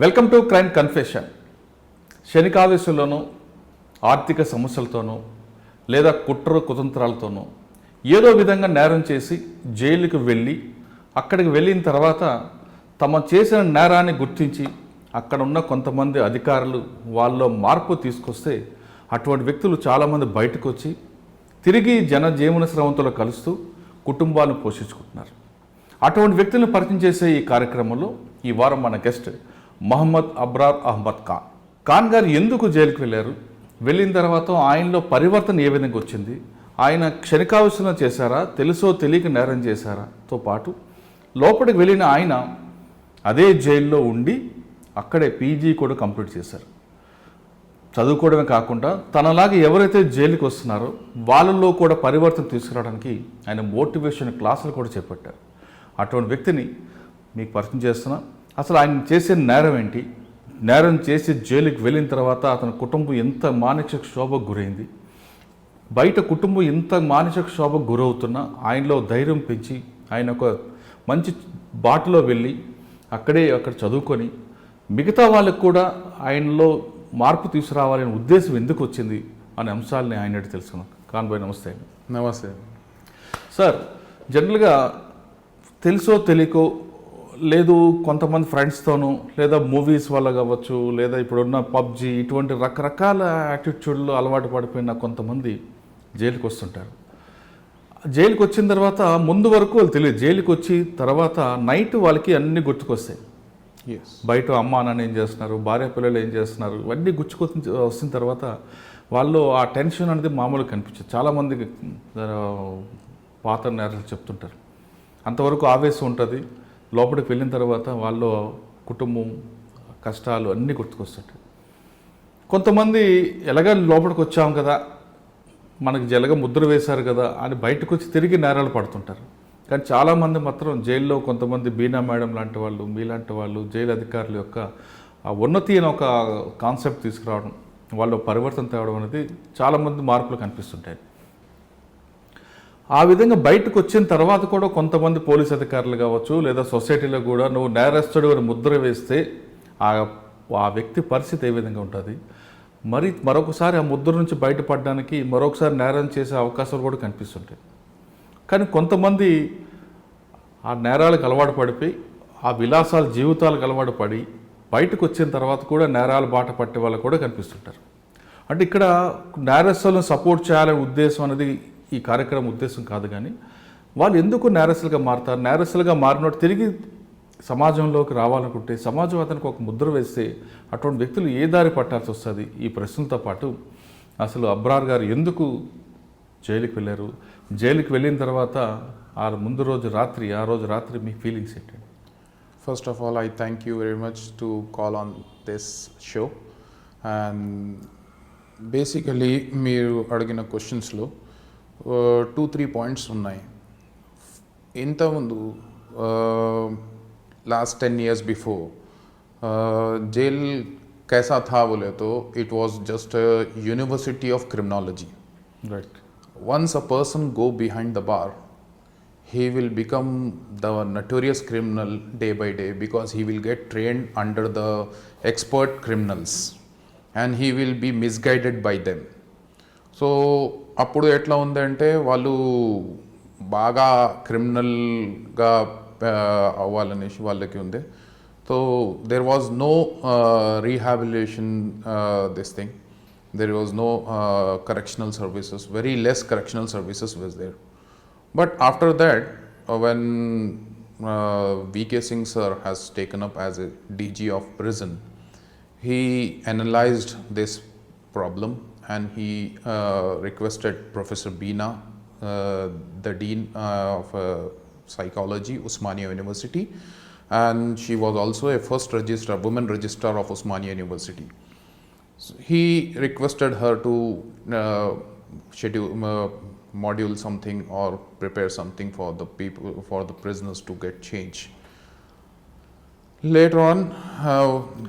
Welcome to crime confession. శనికావేశంలోనూ ఆర్థిక సమస్యలతోనూ లేదా కుట్ర కుతంత్రాలతోనూ ఏదో విధంగా నేరం చేసి జైలుకు వెళ్ళి అక్కడికి వెళ్ళిన తర్వాత తమ చేసిన నేరాన్ని గుర్తించి అక్కడ ఉన్న కొంతమంది అధికారులు వాళ్ళలో మార్పు తీసుకొస్తే అటువంటి వ్యక్తులు చాలామంది బయటకు వచ్చి తిరిగి జనజీవన స్రవంతులు కలుస్తూ కుటుంబాలను పోషించుకుంటున్నారు. అటువంటి వ్యక్తులను పరిచయం చేసే ఈ కార్యక్రమంలో ఈ వారం మన గెస్ట్ మహమ్మద్ అబ్రార్ అహ్మద్ ఖాన్ గారు ఎందుకు జైలుకు వెళ్ళారు, వెళ్ళిన తర్వాత ఆయనలో పరివర్తన ఏ విధంగా వచ్చింది, ఆయన క్షణికావేశంలో చేశారా, తెలుసో తెలియక నేరం చేశారాతో పాటు లోపలికి వెళ్ళిన ఆయన అదే జైల్లో ఉండి అక్కడే పీజీ కూడా కంప్లీట్ చేశారు. చదువుకోవడమే కాకుండా తనలాగా ఎవరైతే జైలుకి వస్తున్నారో వాళ్ళల్లో కూడా పరివర్తన తీసుకురావడానికి ఆయన మోటివేషన్ క్లాసులు కూడా చేపట్టారు. అటువంటి వ్యక్తిని మీకు పరిచయం చేస్తున్నా. అసలు ఆయన చేసే నేరం ఏంటి, నేరం చేసి జైలుకి వెళ్ళిన తర్వాత అతని కుటుంబం ఎంత మానసిక శోభకు గురైంది, బయట కుటుంబం ఎంత మానసిక శోభకు గురవుతున్నా ఆయనలో ధైర్యం పెంచి ఆయన ఒక మంచి బాటలో వెళ్ళి అక్కడ చదువుకొని మిగతా వాళ్ళకు కూడా ఆయనలో మార్పు తీసుకురావాలనే ఉద్దేశం ఎందుకు వచ్చింది అనే అంశాలని ఆయన తెలుసుకున్నాం. ఖాన్ భాయ్ నమస్తే. నమస్తే సార్. జనరల్గా తెలుసో తెలియకో లేదు కొంతమంది ఫ్రెండ్స్తోనూ లేదా మూవీస్ వల్ల కావచ్చు లేదా ఇప్పుడున్న పబ్జీ ఇటువంటి రకరకాల యాటిట్యూడ్లు అలవాటు పడిపోయిన కొంతమంది జైలుకి వస్తుంటారు. జైలుకి వచ్చిన తర్వాత ముందు వరకు వాళ్ళు తెలియదు, జైలుకి వచ్చి తర్వాత నైట్ వాళ్ళకి అన్నీ గుర్తుకొస్తాయి. బయట అమ్మ నాన్న ఏం చేస్తున్నారు, భార్య పిల్లలు ఏం చేస్తున్నారు, ఇవన్నీ వస్తున్న తర్వాత వాళ్ళు ఆ టెన్షన్ అనేది మామూలుగా కనిపించదు. చాలామందికి పాత నేరాలు చెప్తుంటారు. అంతవరకు ఆవేశం ఉంటుంది, లోపలికి వెళ్ళిన తర్వాత వాళ్ళు కుటుంబం కష్టాలు అన్నీ గుర్తుకొస్తుంటాయి. కొంతమంది ఎలాగ లోపలికి వచ్చాం కదా, మనకి ఎలాగ ముద్ర వేశారు కదా అని బయటకు వచ్చి తిరిగి నేరాలు పడుతుంటారు. కానీ చాలామంది మాత్రం జైల్లో కొంతమంది బీనా మేడం లాంటి వాళ్ళు, మీలాంటి వాళ్ళు జైలు అధికారుల యొక్క ఉన్నతి అని ఒక కాన్సెప్ట్ తీసుకురావడం, వాళ్ళు పరివర్తన తేవడం అనేది చాలామంది మార్పులు కనిపిస్తుంటాయి. ఆ విధంగా బయటకు వచ్చిన తర్వాత కూడా కొంతమంది పోలీస్ అధికారులు కావచ్చు లేదా సొసైటీలో కూడా నువ్వు నేరస్తుడు అని ముద్ర వేస్తే ఆ వ్యక్తి పరిస్థితి ఏ విధంగా ఉంటుంది, మరొకసారి ఆ ముద్ర నుంచి బయటపడడానికి మరొకసారి నేరం చేసే అవకాశాలు కూడా కనిపిస్తుంటాయి. కానీ కొంతమంది ఆ నేరాలకు అలవాటు పడిపోయి ఆ విలాసాల జీవితాలకు అలవాటు పడి బయటకు వచ్చిన తర్వాత కూడా నేరాల బాట పట్టే వాళ్ళు కూడా కనిపిస్తుంటారు. అంటే ఇక్కడ నేరస్తులను సపోర్ట్ చేయాలనే ఉద్దేశం అనేది ఈ కార్యక్రమం ఉద్దేశం కాదు. కానీ వాళ్ళు ఎందుకు నేరస్తులుగా మారుతారు, నేరస్తులుగా మారినట్టు తిరిగి సమాజంలోకి రావాలనుకుంటే సమాజం అతనికి ఒక ముద్ర వేస్తే అటువంటి వ్యక్తులు ఏ దారి పట్టాల్సి వస్తుంది, ఈ ప్రశ్నలతో పాటు అసలు అబ్రార్ గారు ఎందుకు జైలుకి వెళ్ళారు, జైలుకి వెళ్ళిన తర్వాత ఆ రోజు రాత్రి మీ ఫీలింగ్స్ ఏంటండి? First of all I thank you very much to call on this show. And basically మీరు అడిగిన క్వశ్చన్స్లో 2-3 పాయింట్స్ ఉన్నాయి. ఇంతకుముందు लास्ट 10 years before जेल कैसा था बोले तो it was just a university of criminology. Right. Once a person go behind the bar, he will become the notorious criminal day by day because he will get trained under the expert criminals and he will be misguided by them. So అప్పుడు ఎట్లా ఉందంటే వాళ్ళు బాగా క్రిమినల్గా అవ్వాలనేసి వాళ్ళకి ఉంది. So there was no rehabilitation this thing, there was no correctional services, very less correctional services was there. But after that when V.K. Singh sir has taken up as a DG of prison, he analyzed this problem and he requested Professor Beena, the Dean of Psychology, Osmania University, and she was also a first woman registrar of Osmania University. So he requested her to schedule module something or prepare something for the people, for the prisoners to get change. Later on,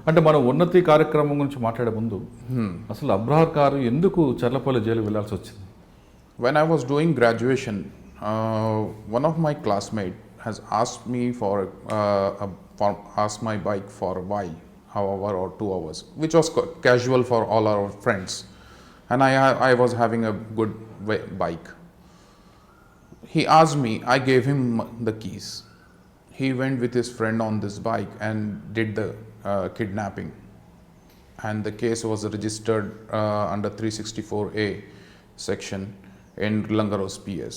అంటే మనం ఉన్నతి కార్యక్రమం గురించి మాట్లాడే ముందు అసలు అబ్రార్ గారు ఎందుకు Cherlapalli jail వెళ్ళాల్సి వచ్చింది? when I was doing graduation, one of my classmates has asked me asked my bike for a while, hour or 2 hours, which was casual for all our friends. And I was having a good bike. He asked me, I gave him the keys. He went with his friend on this bike and did the kidnapping. And the case was registered under 364A section in Langaros PS.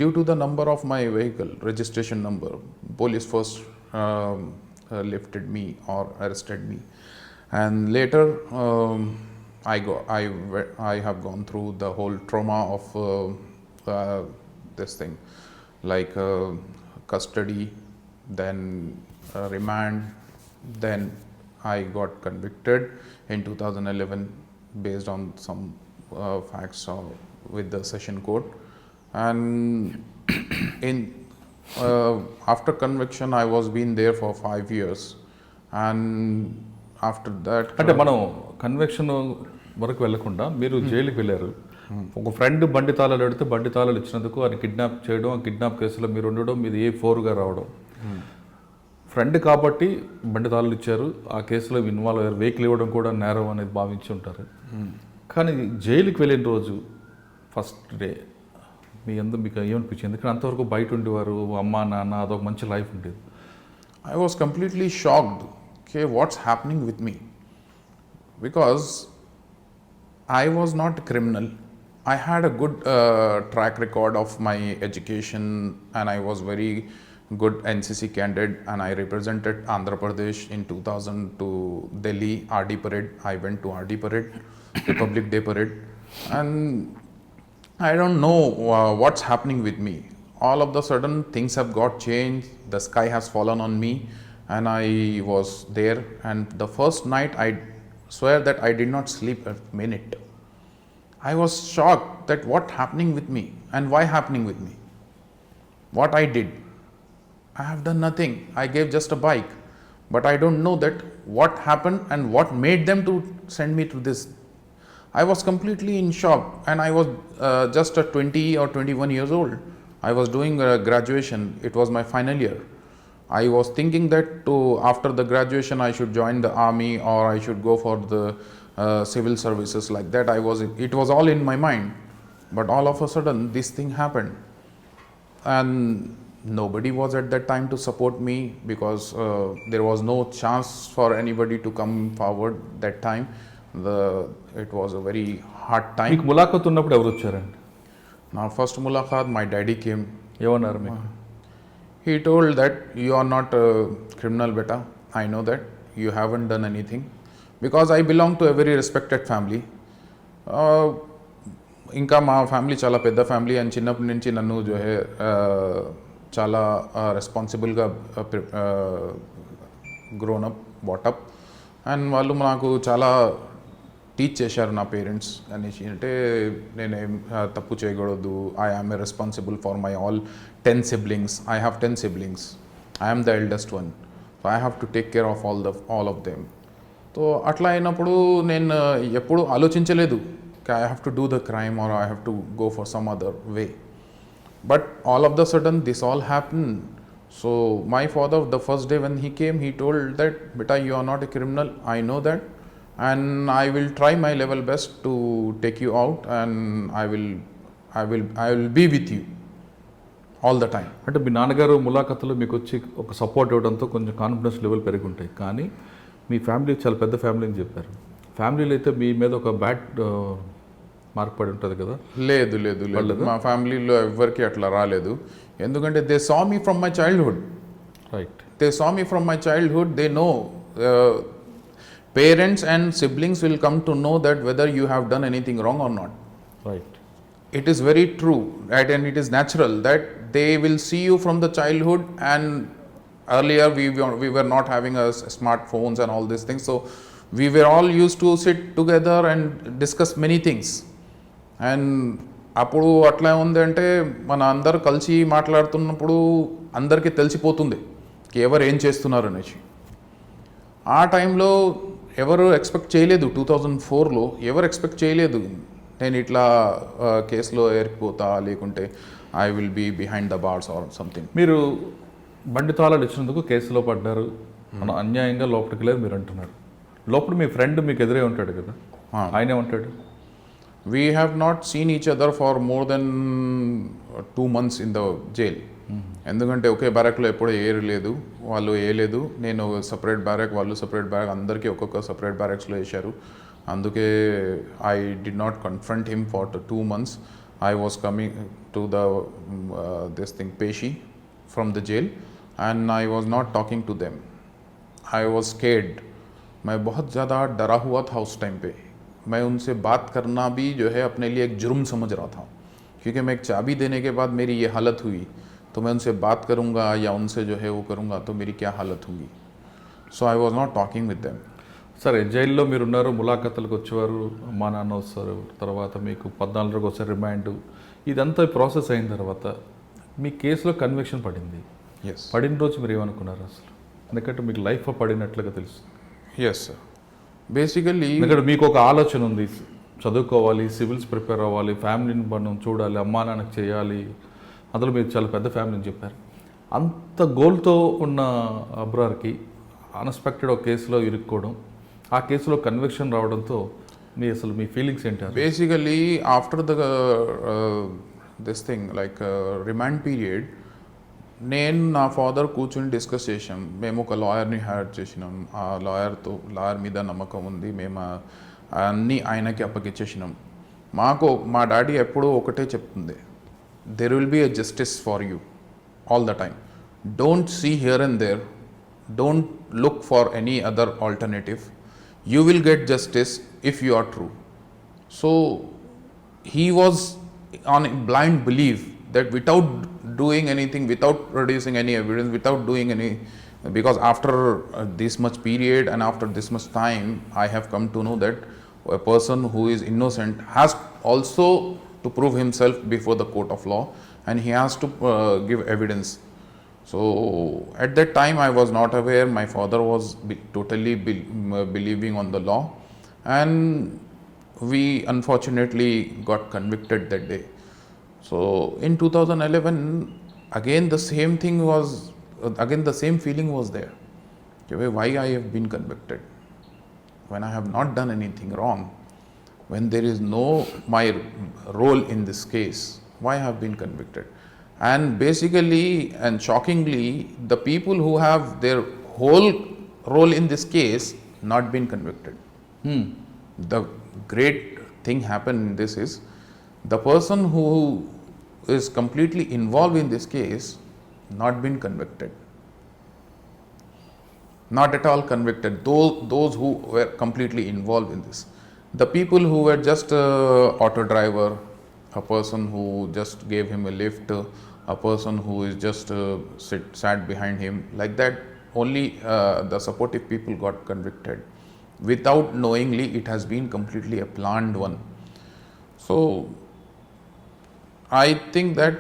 Due to the number of my vehicle, registration number, police first lifted me or arrested me. And later, I have gone through the whole trauma of this thing, like custody, then remand, then I got convicted in 2011 based on some facts with the session court. And in after conviction, I was been there for 5 years, and after that, అంటే మనం convection వరకు వెళ్లకుండా మీరు జైలుకి వెళ్ళారు. ఒక friend బండి తాళాలు అడిగితే బండి తాళాలు ఇచ్చినందుకు అది కిడ్నాప్ చేయడం, ఆ కిడ్నాప్ కేసులో మీరు ఉండడం, మీది A4గా రావడం. ఫ్రెండ్ కాబట్టి బండి తాళాలు ఇచ్చారు, ఆ కేసులో ఇన్వాల్వ్ అయ్యారు, వెహికల్ ఇవ్వడం కూడా నేరం అనేది భావించి ఉంటారు. కానీ జైలుకి వెళ్ళిన రోజు ఫస్ట్ డే మీకు ఏమనిపించింది? ఎందుకంటే అంతవరకు బయట ఉండేవారు, అమ్మ నాన్న, అదొక మంచి లైఫ్ ఉండేది. I was completely shocked. Okay, what's happening with me? Because I was not a criminal. I had a good track record of my education, and I was very good NCC candidate, and I represented Andhra Pradesh in 2000 to Delhi RD parade. I went to RD parade, Republic Day parade, and I don't know what's happening with me. All of the sudden things have got changed, the sky has fallen on me, and I was there, and the first night I swear that I did not sleep a minute. I was shocked that what happening with me and why happening with me. What I did, I have done nothing. I gave just a bike, but I don't know that what happened and what made them to send me to this. I was completely in shock, and I was just a 20 or 21 years old. I was doing graduation. It was my final year. I was thinking that after the graduation I should join the army or I should go for the civil services, like that. It was all in my mind, but all of a sudden this thing happened, and nobody was at that time to support me, because there was no chance for anybody to come forward that time. It was a very hard time. మీకు ములాఖత్ ఉన్నప్పుడు ఎవరు వచ్చారండి? Now first mulaqat, my daddy came. ఏమన్నారు మీకు? He told that you are not a criminal, beta. I know that you haven't done anything, because I belong to a very respected family. ఇంకా మా family చాలా పెద్ద family, and చిన్నప్పటి నుంచి నన్ను జో హే చాలా రెస్పాన్సిబుల్గా గ్రోన్ అప్, బాటప్, అండ్ వాళ్ళు నాకు చాలా టీచ్ చేశారు నా పేరెంట్స్ అనేసి. అంటే నేనేం తప్పు చేయకూడదు, I am a responsible for my all 10 siblings. I have 10 siblings. I am the eldest one, so I have to take care of all of them. So అట్లా అయినప్పుడు నేను ఎప్పుడు ఆలోచించలేదు I have to do the crime are I have to go for some other way. But all of the sudden this all happen. So my father, the first day when he came, he told that, beta, you are not a criminal, I know that, and I will try my level best to take you out, and I will be with you all the time. అంటే మీ నాన్నగారు ములాఖతులు మీకు వచ్చి ఒక support ఇవ్వడంతో కొంచెం confidence level పెరిగి ఉంటాయి. కానీ మీ ఫ్యామిలీ చాలా పెద్ద ఫ్యామిలీ అని చెప్పారు. ఫ్యామిలీలో అయితే మీ మీద ఒక బ్యాడ్ మార్క్ పడి ఉంటుంది కదా? లేదు లేదు లేదు, మా ఫ్యామిలీలో ఎవరికి అట్లా రాలేదు. ఎందుకంటే they saw me from my childhood. Right. They saw me from my childhood. They know, parents and siblings will come to know that whether you have done anything wrong or not. Right. It is very true, right? And it is natural that they will see you from the childhood, and earlier we were not having smartphones and all these things, so we were all used to sit together and discuss many things. And అప్పుడు అట్లా ఉంది అంటే మన అందరు కలిసి మాట్లాడుతున్నప్పుడు అందరికీ తెలిసిపోతుంది ఎవరు ఏం చేస్తున్నారు అనేసి. ఆ టైంలో ఎవరు ఎక్స్పెక్ట్ చేయలేదు, 2004లో ఎవరు ఎక్స్పెక్ట్ చేయలేదు నేను ఇట్లా కేసులో ఏరిపోతా, లేకుంటే I will be behind the bars or something. మీరు బండి తాళాలు ఇచ్చినందుకు కేసులో పడ్డారు, మనం అన్యాయంగా లోపలికి వెళ్ళారు మీరు అంటున్నారు. లోపల మీ ఫ్రెండ్ మీకు ఎదురే ఉంటాడు కదా, Ah. ఆయనే ఉంటాడు. We have not seen each other for more than 2 months in the jail. ఎందుకంటే ఒకే బ్యారక్లో ఎప్పుడూ ఏరలేదు, వాళ్ళు వేయలేదు. నేను సపరేట్ బ్యారక్, వాళ్ళు సపరేట్ బ్యారక్, అందరికీ ఒక్కొక్క సపరేట్ బ్యారక్స్లో వేశారు. అందుకే I did not confront him for 2 months. I was coming to the this thing Peshi from the jail and I was not talking to them. I was scared. मैं बहुत ज़्यादा डरा हुआ था उस टाइम पे. मैं उनसे बात करना भी जो है अपने लिए एक जुर्म समझ रहा था, क्योंकि मैं एक चाबी देने के बाद मेरी ये हालत हुई, तो मैं उनसे बात करूँगा या उनसे जो है वो करूँगा तो मेरी क्या हालत होगी. So I was not talking with them. సరే, జైల్లో మీరున్నారు, ములాఖతులకు వచ్చేవారు, మా నాన్న వస్తారు, తర్వాత మీకు 14 రోజులకు ఒకసారి రిమాండ్, ఇదంతా ప్రాసెస్ అయిన తర్వాత మీ కేసులో కన్విక్షన్ పడింది. Yes. పడిన రోజు మీరు ఏమనుకున్నారు అసలు? ఎందుకంటే మీకు లైఫ్ పడినట్లుగా తెలుసు. Yes, sir. Basically, ఎందుకంటే మీకు ఒక ఆలోచన ఉంది, చదువుకోవాలి, సివిల్స్ ప్రిపేర్ అవ్వాలి, ఫ్యామిలీని మనం చూడాలి, అమ్మా నాన్నకు చేయాలి, అందులో మీరు చాలా పెద్ద ఫ్యామిలీని చెప్పారు. అంత గోల్తో ఉన్న అబ్రార్కి అన్ఎక్స్పెక్టెడ్ ఒక కేసులో ఇరుక్కోవడం, ఆ కేసులో కన్విక్షన్ రావడంతో అసలు మీ ఫీలింగ్స్ ఏంటి? basically after the this thing like remand period, నేను నా ఫాదర్ కూర్చొని డిస్కస్ చేసాం. మేము ఒక లాయర్ని హైర్ చేసినాం. ఆ లాయర్ మీద నమ్మకం ఉంది, మేము అన్నీ ఆయనకి అప్పగిచ్చేసినాం. మా డాడీ ఎప్పుడూ ఒకటే చెప్తుంది, there will be a justice for you all the time. Don't see here and there, don't look for any other alternative. You will get justice if you are true. So he was on a blind belief that without doing anything, without producing any evidence, without doing any, because after this much period and after this much time, I have come to know that a person who is innocent has also to prove himself before the court of law, and he has to give evidence. So at that time I was not aware. My father was totally believing on the law, and we unfortunately got convicted that day. So in 2011 again the same thing was, again the same feeling was there. Why I have been convicted when I have not done anything wrong, when there is no my role in this case, why I have been convicted? And basically and shockingly, the people who have their whole role in this case not been convicted. The great thing happened in this is, the person who is completely involved in this case not been convicted, not at all convicted. Those who were completely involved in this, the people who were just auto driver, a person who just gave him a lift, a person who is just sat behind him, like that only the supportive people got convicted. Without knowingly, it has been completely a planned one. So I think that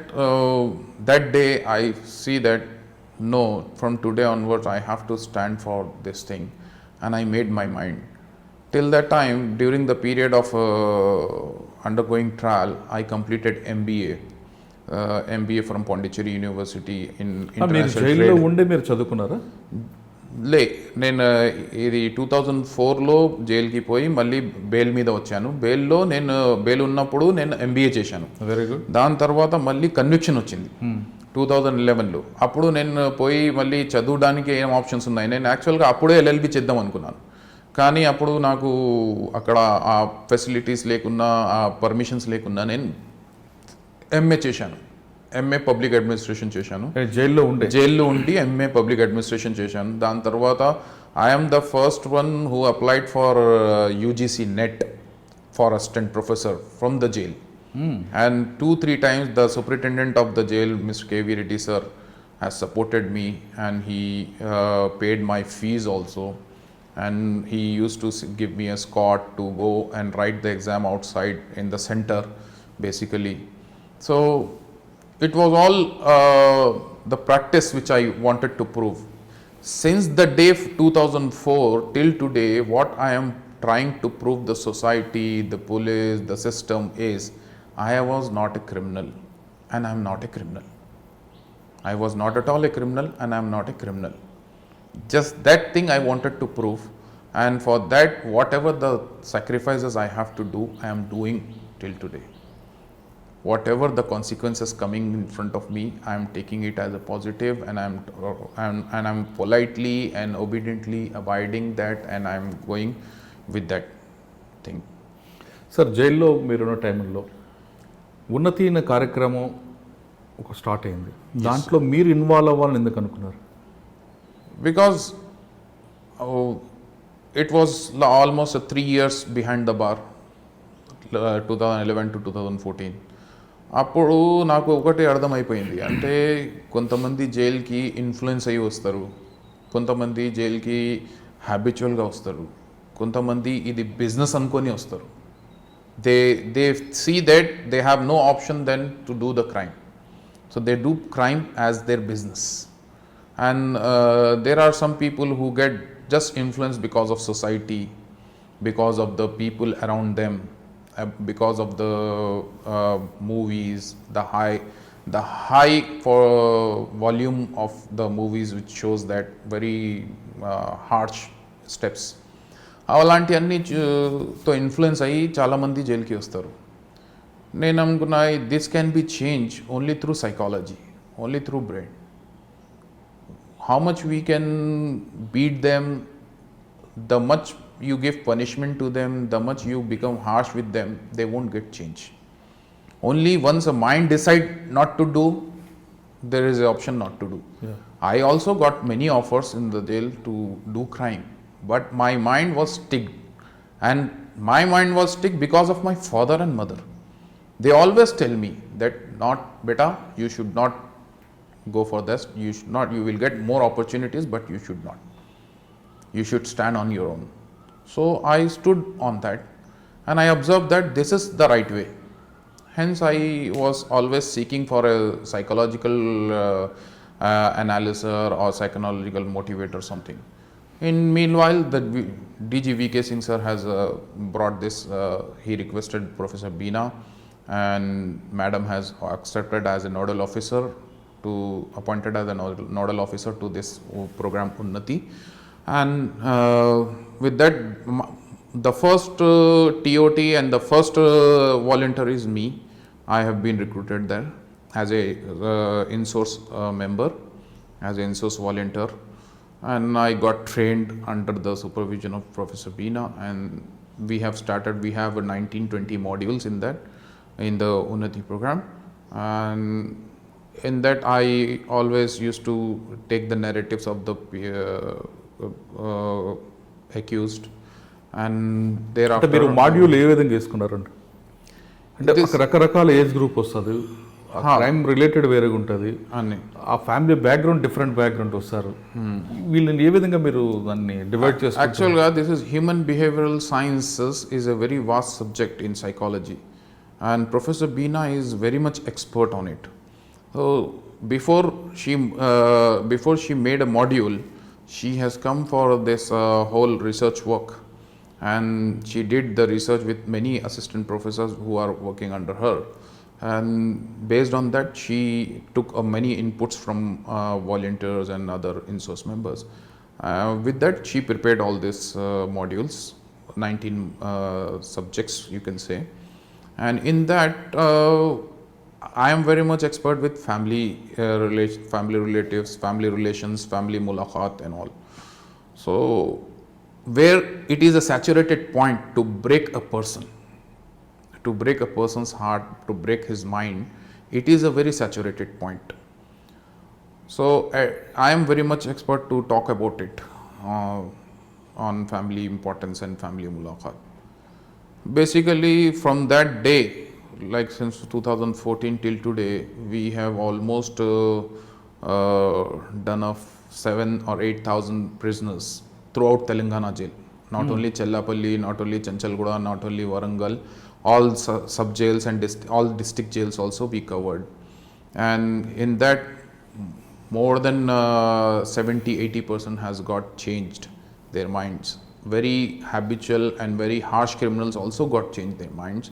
that day I see that no, from today onwards I have to stand for this thing, and I made my mind. Till that time, during the period of undergoing trial, I completed MBA from Pondicherry University in మీరు international జైల్లో trade. ఉండే మీరు చదువుకున్నారా? నేను ఇది 2004లో జైలుకి పోయి మళ్ళీ bail మీద వచ్చాను. బెయిల్ ఉన్నప్పుడు నేను MBA చేశాను. Very good. దాని తర్వాత మళ్ళీ కన్విక్షన్ వచ్చింది 2011లో. అప్పుడు నేను పోయి మళ్ళీ చదవడానికి ఏం ఆప్షన్స్ ఉన్నాయి, నేను యాక్చువల్గా అప్పుడే LLB చేద్దాం అనుకున్నాను. కానీ అప్పుడు నాకు అక్కడ ఆ ఫెసిలిటీస్ లేకున్నా, ఆ పర్మిషన్స్ లేకున్నా నేను MA చేశాను. MA పబ్లిక్ అడ్మినిస్ట్రేషన్ చేశాను. జైల్లో ఉండి MA పబ్లిక్ అడ్మినిస్ట్రేషన్ చేశాను. దాని తర్వాత I'm the first one who applied for UGC NET for assistant professor from the jail. And 2-3 times the superintendent of the jail, Mr. KV Reddy sir, has supported me, and he paid my fees also, and he used to give me a escort to go and write the exam outside in the center basically. So it was all the practice which I wanted to prove. Since the day 2004 till today, what I am trying to prove the society, the police, the system is, I was not a criminal, and I am not a criminal. I was not at all a criminal, and I am not a criminal. Just that thing I wanted to prove, And for that, whatever the sacrifices I have to do, I am doing till today. Whatever the consequences coming in front of me, I am taking it as a positive, and I'm politely and obediently abiding that, and I'm going with that thing. Sir జైల్లో మీరున్న టైంలో ఉన్నతి అనే కార్యక్రమం ఒక start అయింది. దాంట్లో మీరు involve అవ్వాలని ఎందుకు అనుకున్నారు? Because it was almost 3 years behind the bar, 2011 to 2014. అప్పుడు నాకు ఒకటి అర్థమైపోయింది, అంటే కొంతమంది జైలుకి ఇన్ఫ్లుయెన్స్ అయ్యి వస్తారు, కొంతమంది జైలుకి హ్యాబిచువల్గా వస్తారు, కొంతమంది ఇది బిజినెస్ అనుకొని వస్తారు. They see that they have no option than to do the crime, so they do crime as their business. And there are some people who get just influenced because of society, because of the people around them, because of the movies, the high for volume of the movies which shows that very harsh steps. అలాంటి అన్నితో influence అయ్యి చాలామంది జైలుకి వస్తారు. నేను అనుకున్నా this can be change only through psychology, only through brain. How much we can beat them, the much you give punishment to them, the much you become harsh with them, they won't get change. Only once a mind decide not to do, there is an option not to do. Yeah. I also got many offers in the jail to do crime, but my mind was sticked, and my mind was sticked because of my father and mother. They always tell me that, not beta, you should not go for this, you should not, you will get more opportunities, but you should not, you should stand on your own. So I stood on that, and I observed that this is the right way. Hence I was always seeking for a psychological analyzer or psychological motivator something. In meanwhile, the DG VK Singh sir has brought this, he requested Professor Beena, and madam has accepted as a nodal officer, appointed as a nodal officer to this program Unnati. And with that, the first TOT and the first volunteer is me. I have been recruited there as a in-source member, as an in-source volunteer, and I got trained under the supervision of Professor Beena, and we have 19-20 modules in that, in the Unnati program. And in that, I always used to take the narratives of the accused, and thereafter మీరు module ఏ విధంగా వేసుకున్నారండి? అంటే ఒక రకరకాల age group వస్తుంది, crime related వేరేగా ఉంటుంది, ఆ family background different background వస్తారు. వీళ్ళని ఏ విధంగా మీరు దాన్ని డివైడ్ చేస్తారు? యాక్చువల్గా this is human behavioural sciences is a very vast subject in psychology, and professor Beena is very much expert on it. So before she made a module, she has come for this whole research work, and she did the research with many assistant professors who are working under her, and based on that she took many inputs from volunteers and other in-source members. With that, she prepared all these modules, 19 subjects you can say, and in that I am very much expert with family relatives, family relations, family mulaqat and all. So where it is a saturated point to break a person, to break a person's heart, to break his mind, it is a very saturated point. So I am very much expert to talk about it on family importance and family mulaqat. Basically from that day, like since 2014 till today, we have almost done of 7,000 or 8,000 prisoners throughout Telangana jail. Not only Chellapalli, not only Chanchalguda, not only Warangal, all sub jails and all district jails also we covered. And in that, more than 70-80% has got changed their minds. Very habitual and very harsh criminals also got changed their minds,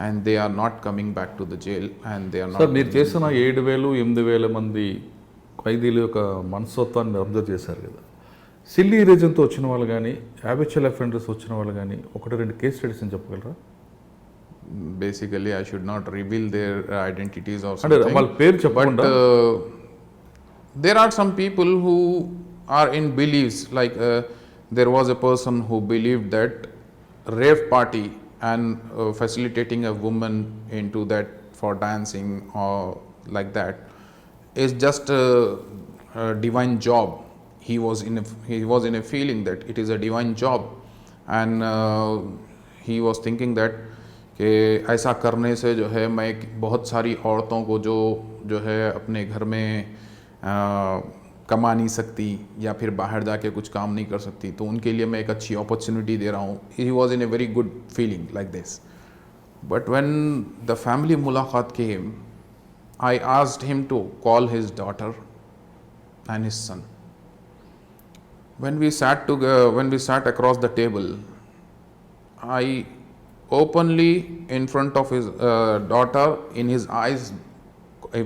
and they are not coming back to the jail, and they are not. Sir, మీరు చేసిన 7,000-8,000 మంది ఖైదీల యొక్క మనస్తత్వాన్ని observe చేశారు కదా. Silly రీజన్తో వచ్చిన వాళ్ళు కానీ హ్యాబిచువల్ అఫెండర్స్ వచ్చిన వాళ్ళు కానీ ఒకటి రెండు కేస్ స్టడీస్ అని చెప్పగలరా? Basically, I should not reveal their identities or అంటే something. వాళ్ళ పేరు But చెప్పకుండా there are some people who are in beliefs, like there was a person who believed that rave party and facilitating a woman into that for dancing or like that is just a divine job. He was in a feeling that it is a divine job, and he was thinking that कि ऐसा करने से जो है मैं बहुत सारी औरतों को जो है अपने घर में कमा नहीं सकती या फिर बाहर जाके कुछ काम नहीं कर सकती, तो उनके लिए मैं एक अच्छी अपॉर्चुनिटी दे रहा हूँ. He was in a very good feeling like this. But when the family मुलाकात केम, I asked him to call his daughter and his son. When we sat across the table, I openly in front of his daughter, in his eyes,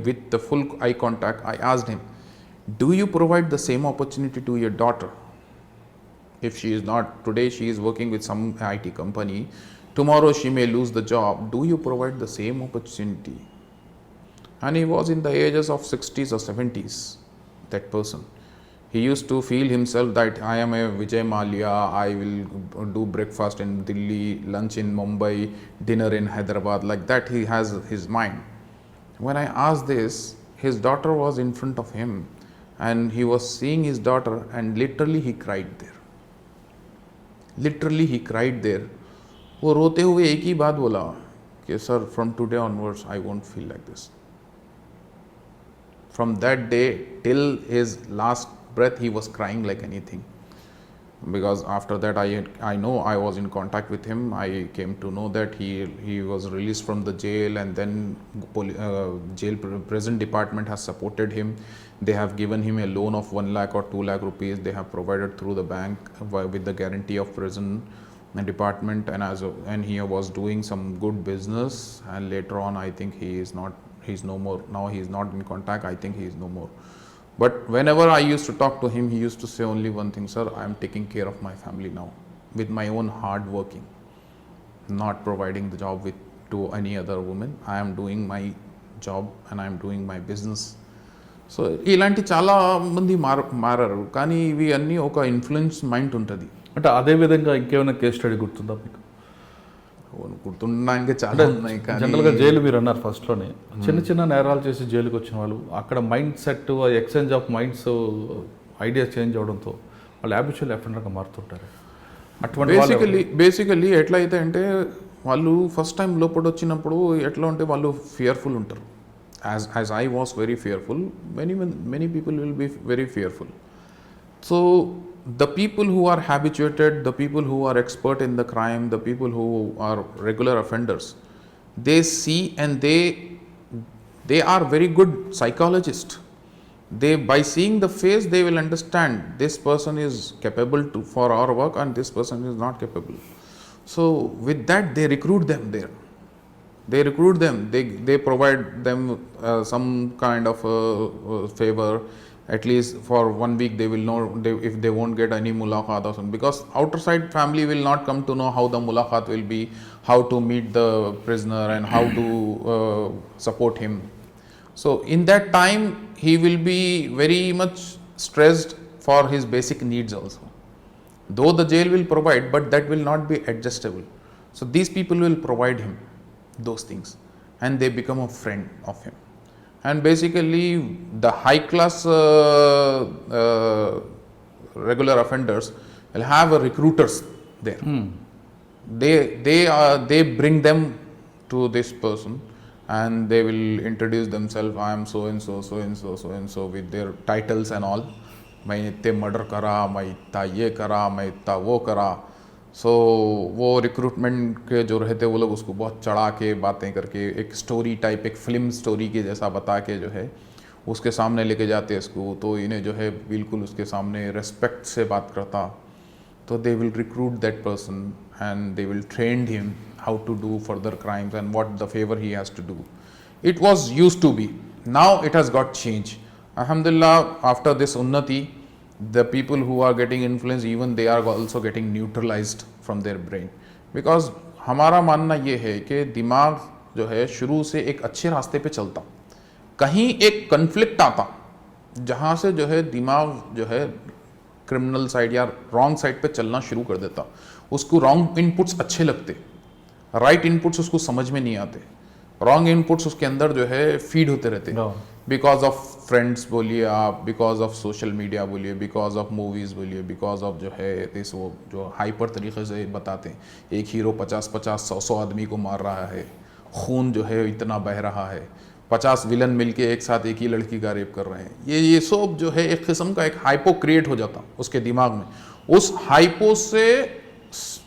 with the full eye contact, I asked him, do you provide the same opportunity to your daughter? If she is not, today she is working with some IT company, tomorrow she may lose the job, do you provide the same opportunity? And he was in the ages of 60s or 70s, that person. He used to feel himself that I am a Vijay Mallya, I will do breakfast in Delhi, lunch in Mumbai, dinner in Hyderabad, like that he has his mind. When I asked this, his daughter was in front of him and he was seeing his daughter and literally he cried there. Literally he cried there. वो रोते हुए एक ही बात बोला कि sir, from today onwards I won't feel like this. From that day till his last breath, he was crying like anything. Because after that, I know, I was in contact with him. I came to know that he was released from the jail, and then jail prison department has supported him. They have given him a loan of 1 lakh or 2 lakh rupees. They have provided through the bank with the guarantee of prison department, and he was doing some good business. And later on, I think he's no more. Now he is not in contact. I think he is no more. But whenever I used to talk to him, he used to say only one thing, sir, I am taking care of my family now with my own hard working, not providing the job to any other woman. I am doing my job and I am doing my business. So ఇలాంటి చాలా మంది మారారు, కానీ ఇవి అన్నీ ఒక influence mind ఉంటుంది. అంటే అదే విధంగా ఇంకేమైనా కేస్ స్టడీ గుర్తుందా మీకు? గుర్తుండడానికి చాలా ఉన్నాయి. జనరల్గా జైలు మీరు అన్నారు ఫస్ట్లోనే, చిన్న చిన్న నేరాలు చేసి జైలుకి వచ్చిన వాళ్ళు అక్కడ mind set exchange of minds idea change అవడంతో వాళ్ళు హ్యాబిచువల్ అఫెండర్గా మారుతుంటారు. అటువంటి బేసికలీ ఎట్లా అయితే అంటే వాళ్ళు ఫస్ట్ టైం లోపల వచ్చినప్పుడు ఎట్లా ఉంటే వాళ్ళు ఫియర్ఫుల్ ఉంటారు. As I was very fearful, many people will be very fearful. So the people who are habituated, the people who are expert in the crime, the people who are regular offenders, they see and they are very good psychologists. By seeing the face, they will understand this person is capable for our work and this person is not capable. So with that, they recruit them there. They provide them some kind of favor. At least for 1 week they will know if they won't get any mulaqat or something, because outside family will not come to know how the mulaqat will be, how to meet the prisoner and how to support him. So in that time he will be very much stressed for his basic needs also, though the jail will provide, but that will not be adjustable. So these people will provide him those things and they become a friend of him. And basically the high class regular offenders will have recruiters there. They bring them to this person and they will introduce themselves. I am so and so, so and so, so and so, with their titles and all. मैं इतने murder करा, मैं इतना ये करा, मैं इतना वो करा. सो वो रिक्रूटमेंट के जो रहते वो लोग उसको बहुत चढ़ा के बातें करके एक स्टोरी टाइप, एक फिल्म स्टोरी के जैसा बता के जो है उसके सामने लेके जाते हैं इसको. तो इन्हें जो है बिल्कुल उसके सामने रेस्पेक्ट से बात करता. तो they will recruit that person and they will train him how to do further crimes and what the favour he has to do. It was used to be, now it has got change. Alhamdulillah, after this unnati, the people who are getting influenced, even they are also getting neutralized from their brain. Because हमारा मानना ये है कि दिमाग जो है शुरू से एक अच्छे रास्ते पे चलता, कहीं एक कन्फ्लिक्ट आता जहाँ से जो है दिमाग जो है क्रिमिनल साइड या रॉन्ग साइड पे चलना शुरू कर देता। उसको रॉन्ग इनपुट्स अच्छे लगते, राइट इनपुट्स उसको समझ में नहीं आते, रॉन्ग इनपुट्स उसके अंदर जो है फीड होते रहते, बिकॉज ऑफ फ्रेंड्स बोलिए आप, बिकॉज ऑफ सोशल मीडिया बोलिए, बिकॉज ऑफ मूवीज़ बोलिए, बिकॉज ऑफ जो है दिस वो जो हाइपर तरीके से बताते हैं, एक हीरो 50-50 100 आदमी को मार रहा है, खून जो है इतना बह रहा है, 50 विलन मिलके एक साथ एक ही लड़की का रेप कर रहे हैं, ये सब जो है एक किस्म का एक हाइपो क्रिएट हो जाता उसके दिमाग में। उस हाइपो से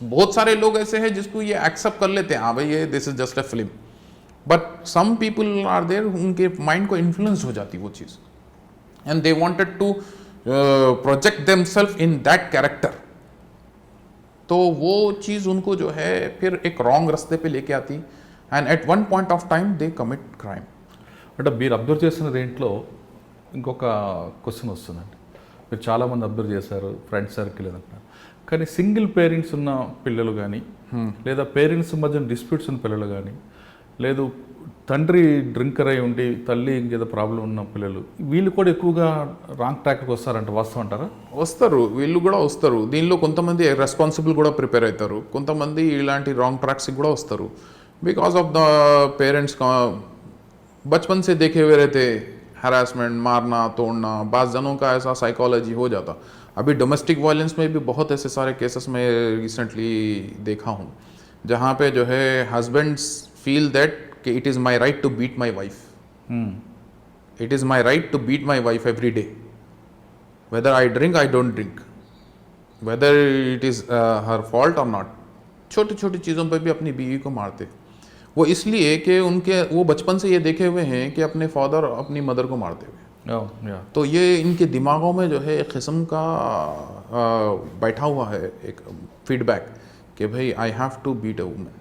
बहुत सारे लोग ऐसे हैं जिसको ये एक्सेप्ट कर लेते हैं, हाँ भाई ये this is just a film, but some people are there उनके माइंड को इन्फ्लुएंस हो जाती वो चीज़, and they wanted to project themselves in that character. तो वो चीज़ उनको जो है फिर एक रॉन्ग रास्ते पे लेके आती, and at one point of time they commit crime. అంటే మీరు అబ్జర్వ్ చేసిన దేంట్లో ఇంకొక క్వశ్చన్ వస్తుందండి. మీరు చాలామంది అబ్జర్వ్ చేశారు, ఫ్రెండ్ సర్కిల్ అంటున్నారు, కానీ సింగిల్ పేరెంట్స్ ఉన్న పిల్లలు కానీ లేదా పేరెంట్స్ మధ్య డిస్ప్యూట్స్ ఉన్న పిల్లలు కానీ, లేదు తండ్రి డ్రింకర్ అయి ఉండి తల్లి ఇంకేదో ప్రాబ్లం ఉన్న పిల్లలు, వీళ్ళు కూడా ఎక్కువగా రాంగ్ ట్రాక్కి వస్తారంట, వాస్తవం అంటారా? వస్తారు, వీళ్ళు కూడా వస్తారు. దీనిలో కొంతమంది రెస్పాన్సిబుల్ కూడా ప్రిపేర్ అవుతారు, కొంతమంది ఇలాంటి రాంగ్ ట్రాక్స్కి కూడా వస్తారు. बिकॉज ऑफ द पेरेंट्स का बचपन से देखे हुए रहते, हरासमेंट, मारना तोड़ना, बाज़ जनों का ऐसा साइकोलॉजी हो जाता. अभी डोमेस्टिक वायलेंस में भी बहुत ऐसे सारे केसेस में रिसेंटली देखा हूँ जहाँ पे जो है हस्बैंड्स फील दैट कि it is my right to beat my wife, it is my right to beat my wife every day, whether I drink I don't drink, whether it is her fault और not. छोटी छोटी चीज़ों पर भी अपनी बीवी को मारते, वो इसलिए कि उनके वो बचपन से ये देखे हुए हैं कि अपने फादर अपनी मदर को मारते हुए. तो ये इनके दिमागों में जो है एक किस्म का बैठा हुआ है एक फीडबैक कि भाई I have to beat a woman.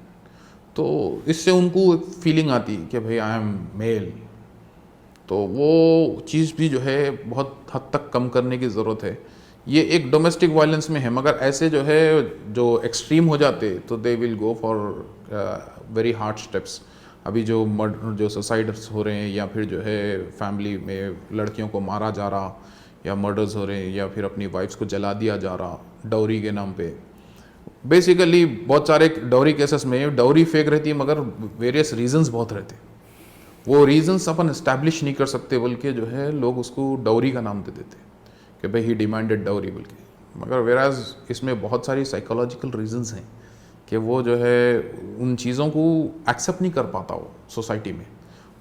तो इससे उनको एक फीलिंग आती कि भाई आई एम मेल. तो वो चीज़ भी जो है बहुत हद तक कम करने की ज़रूरत है. ये एक डोमेस्टिक वायलेंस में है, मगर ऐसे जो है जो एक्सट्रीम हो जाते तो they will go for very hard steps. अभी जो सुसाइड्स हो रहे हैं या फिर जो है फैमिली में लड़कियों को मारा जा रहा या मर्डर्स हो रहे हैं या फिर अपनी वाइफ्स को जला दिया जा रहा डाउरी के नाम पे. बेसिकली बहुत सारे डाउरी केसेस में डाउरी फेक रहती है, मगर वेरियस रीजंस बहुत रहते. वो रीजंस अपन इस्टेब्लिश नहीं कर सकते, बल्कि जो है लोग उसको डाउरी का नाम दे देते कि भाई ही डिमांडेड डाउरी बोल के. मगर वेराज इसमें बहुत सारी साइकोलॉजिकल रीजंस हैं कि वो जो है उन चीज़ों को एक्सेप्ट नहीं कर पाता वो सोसाइटी में,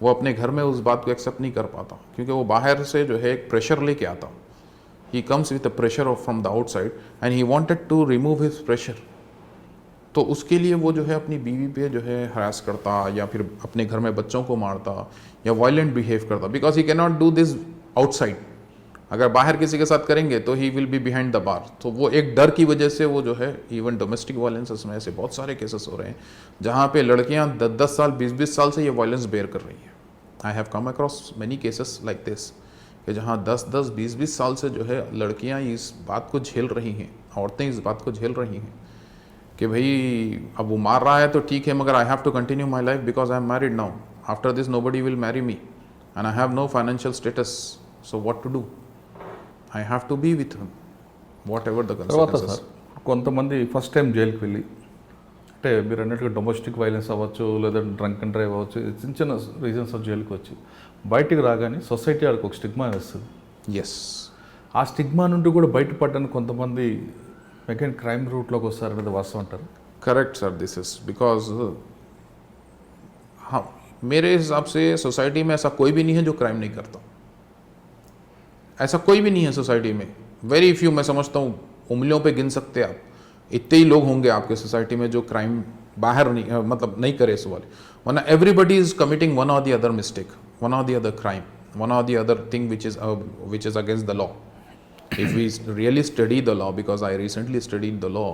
वो अपने घर में उस बात को एक्सेप्ट नहीं कर पाता क्योंकि वो बाहर से जो है एक प्रेशर लेके आता. He comes with a pressure from the outside and he wanted to remove his pressure. तो उसके लिए वो जो है अपनी बीवी पे जो है हरास करता या फिर अपने घर में बच्चों को मारता या वायलेंट बिहेव करता, because he can not do this outside. अगर बाहर किसी के साथ करेंगे तो he will be behind the bar. तो वो एक डर की वजह से वो जो है इवन डोमेस्टिक वायलेंसेस में ऐसे बहुत सारे केसेस हो रहे हैं जहाँ पे लड़कियाँ 10-10 साल 20-20 साल से ये वायलेंस बेयर कर रही हैं. I have come across many cases like this कि जहाँ 10-10 20-20 साल से जो है लड़कियाँ इस बात को झेल रही हैं, औरतें इस बात को झेल रही हैं कि भाई अब वो मार रहा है तो ठीक है, मगर I have to continue my life because I am married now. After this nobody will marry me and I have no financial status, so what to do? I have to be with him, whatever the consequences. Sir కొంతమంది first time జైలుకి వెళ్ళి, అంటే మీరు అన్నట్టుగా domestic violence అవ్వచ్చు లేదా drunk and drive అవ్వచ్చు, చిన్న చిన్న రీజన్స్ జైలుకి వచ్చి బయటికి రాగానే సొసైటీ వాళ్ళకి ఒక స్టిగ్మా వేస్తుంది. ఎస్, ఆ స్టిగ్మా నుండి కూడా బయటపడడానికి కొంతమంది అగైన్ క్రైమ్ రూట్లోకి వస్తారనేది వాస్తవం అంటారు? Correct sir. This is because हाँ, मेरे हिसाब से सोसाइटी में ऐसा कोई भी नहीं है जो क्राइम नहीं करता. ऐसा कोई भी नहीं है सोसाइटी में. वेरी फ्यू, मैं समझता हूँ उंगलियों पे गिन सकते आप, इतने ही लोग होंगे आपके सोसाइटी में जो क्राइम बाहर नहीं मतलब नहीं करे इस वाले. वरना एवरीबडी इज कमिटिंग वन और द अदर मिस्टेक, वन और द अदर क्राइम, वन और the other thing which is against the law. If we really study the law, because I recently studied the law,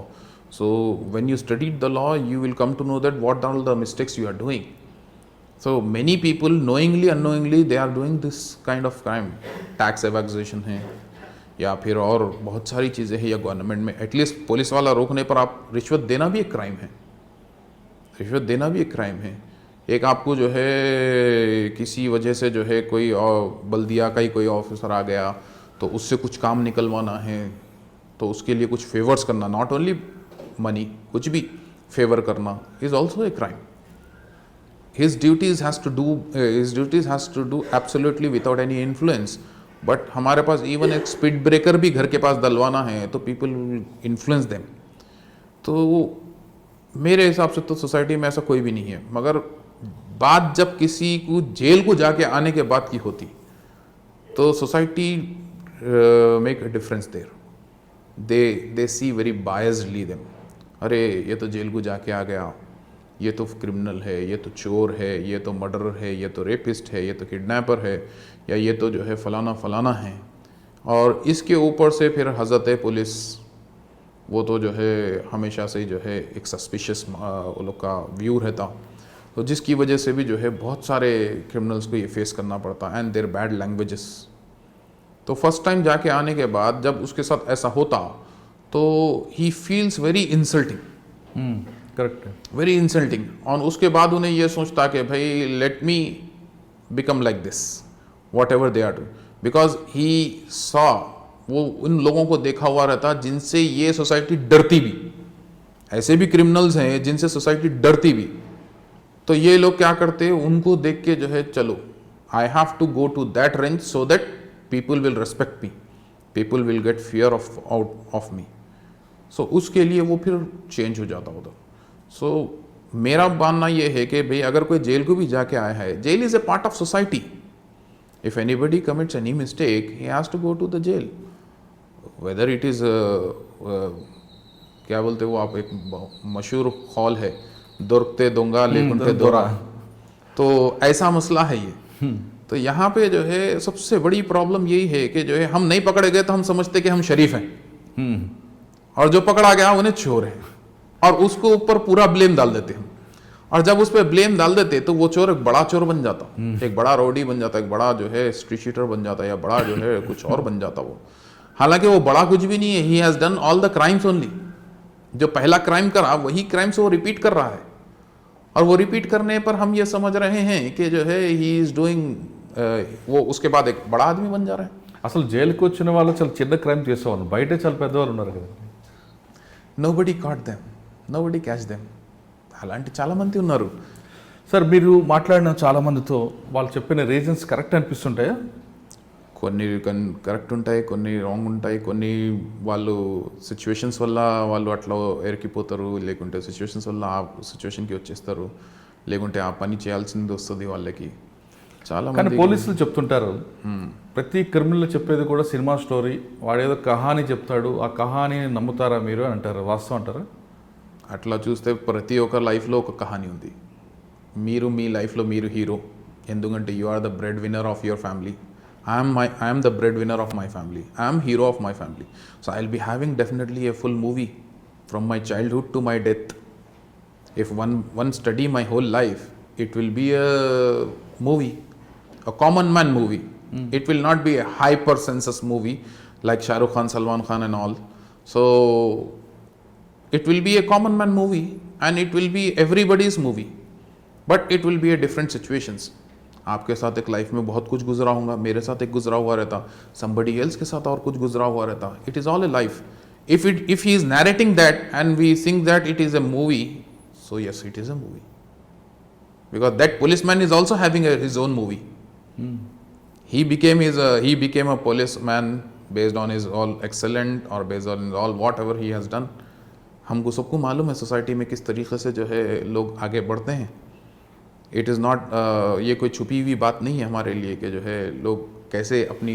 so when you studied the law you will come to know that what are the mistakes you are doing. So many people knowingly unknowingly they are doing this kind of crime. Tax evasion है या फिर और बहुत सारी चीज़ें हैं, या government में एटलीस्ट पुलिस वाला रोकने पर आप रिश्वत देना भी एक क्राइम है, रिश्वत देना भी एक क्राइम है। एक आपको जो है किसी वजह से जो है कोई बल्दिया का ही कोई ऑफिसर आ गया तो उससे कुछ काम निकलवाना है, तो उसके लिए कुछ फेवर्स करना, नॉट ओनली मनी, कुछ भी फेवर करना is also a crime. His duties has to do absolutely without any influence. But हमारे पास इवन एक स्पीड ब्रेकर भी घर के पास डलवाना है तो पीपल विल इन्फ्लुएंस देम। तो मेरे हिसाब से तो सोसाइटी में ऐसा कोई भी नहीं है, मगर बात जब किसी को जेल को जाके आने के बाद की होती तो society make a difference there, they see very biasedly them. अरे ये तो जेल को जाके आ गया, ये तो क्रिमिनल है, ये तो चोर है, ये तो मर्डरर है, ये तो रेपिस्ट है, ये तो किडनैपर है, या ये तो जो है फलाना फलाना है। और इसके ऊपर से फिर हज़रत पुलिस, वो तो जो है हमेशा से ही जो है एक सस्पिशियस वो लोग का व्यू रहता, तो जिसकी वजह से भी जो है बहुत सारे क्रिमिनल्स को ये फेस करना पड़ता, एंड देयर बैड लैंग्वेजेस। तो फर्स्ट टाइम जाके आने के बाद जब उसके साथ ऐसा होता तो he feels very insulting, correct है, वेरी इंसल्टिंग। और उसके बाद उन्हें यह सोचता कि भाई let me become like this whatever they are do, because he saw, वो उन लोगों को देखा हुआ रहता जिनसे ये सोसाइटी डरती भी। ऐसे भी क्रिमिनल्स हैं जिनसे सोसाइटी डरती भी, तो ये लोग क्या करते, उनको देख के जो है चलो I have to go to that range so that people will respect me, people will get fear of me. So उसके लिए वो फिर चेंज हो जाता उधर। सो मेरा मानना ये है कि भाई अगर कोई जेल को भी जाके आया है, jail is a part of society. If anybody commits any mistake he has to go to the jail, whether it is क्या बोलते वो आप, एक मशहूर हॉल है दुर्गते दोंगा लेकुंटे दोरा, तो ऐसा मसला है ये। तो यहाँ पे जो है सबसे बड़ी प्रॉब्लम यही है कि जो है हम नहीं पकड़े गए तो हम समझते कि हम शरीफ हैं, और जो पकड़ा गया उन्हें चोर है, और उसको ऊपर पूरा ब्लेम डाल देते हैं। और जब उस पर ब्लेम डाल देते तो वो चोर एक बड़ा चोर बन जाता, एक बड़ा रौडी बन जाता, एक बड़ा जो है स्ट्रीट शीटर बन जाता, या बड़ा जो है कुछ और बन जाता वो। हालांकि वो बड़ा कुछ भी नहीं है, he has done all the crimes only. जो पहला क्राइम करा वही क्राइम्स वो रिपीट कर रहा है, और वो रिपीट करने पर हम ये समझ रहे हैं कि जो है ही इज डूइंग, वो उसके बाद एक बड़ा आदमी बन जा रहा है। అసలు జైలుకి వచ్చిన వాళ్ళు చాలా చిన్న క్రైమ్ చేసేవాళ్ళు, బయటే చాలా పెద్దవాళ్ళు ఉన్నారు కదా. Nobody caught them, nobody catch them. అలాంటి చాలామంది ఉన్నారు. సార్ మీరు మాట్లాడిన చాలామందితో వాళ్ళు చెప్పిన రీజన్స్ కరెక్ట్ అనిపిస్తుంటాయా? కొన్ని కరెక్ట్ ఉంటాయి, కొన్ని రాంగ్ ఉంటాయి, కొన్ని వాళ్ళు సిచ్యువేషన్స్ వల్ల వాళ్ళు అట్లా ఎరికిపోతారు, లేకుంటే సిచ్యువేషన్స్ వల్ల ఆ సిచ్యువేషన్కి వచ్చేస్తారు, లేకుంటే ఆ పని చేయాల్సింది వస్తుంది వాళ్ళకి. చాలా కానీ పోలీసులు చెప్తుంటారు ప్రతి క్రిమినల్ చెప్పేది కూడా సినిమా స్టోరీ, వాడేదో కహానీ చెప్తాడు, ఆ కహానీని నమ్ముతారా మీరు అని అంటారు, వాస్తవం అంటారా? అట్లా చూస్తే ప్రతి ఒక్క లైఫ్లో ఒక కహానీ ఉంది. మీరు మీ లైఫ్లో మీరు హీరో, ఎందుకంటే you are the bread winner of your family. I am the breadwinner of my family. I am hero of my family. So I'll be having definitely a full movie from my childhood to my death. If one study my whole life, it will be a movie, a common man movie. It will not be a hyper census movie like Shah Rukh Khan, Salman Khan and all. So it will be a common man movie, and it will be everybody's movie, but it will be a different situations. आपके साथ एक life में बहुत कुछ गुजरा होगा, मेरे साथ एक गुजरा हुआ रहता, somebody else के साथ और कुछ गुजरा हुआ रहता. It is all a life. If he is narrating that and we think that it is a movie, so yes, it is a movie. Because that policeman is also having his own movie. He became a policeman based on his all excellent or based on all whatever he has done. हमको सबको मालूम है society में किस तरीके से जो है लोग आगे बढ़ते हैं. इट इज़ नॉट, ये कोई छुपी हुई बात नहीं है हमारे लिए कि जो है लोग कैसे अपनी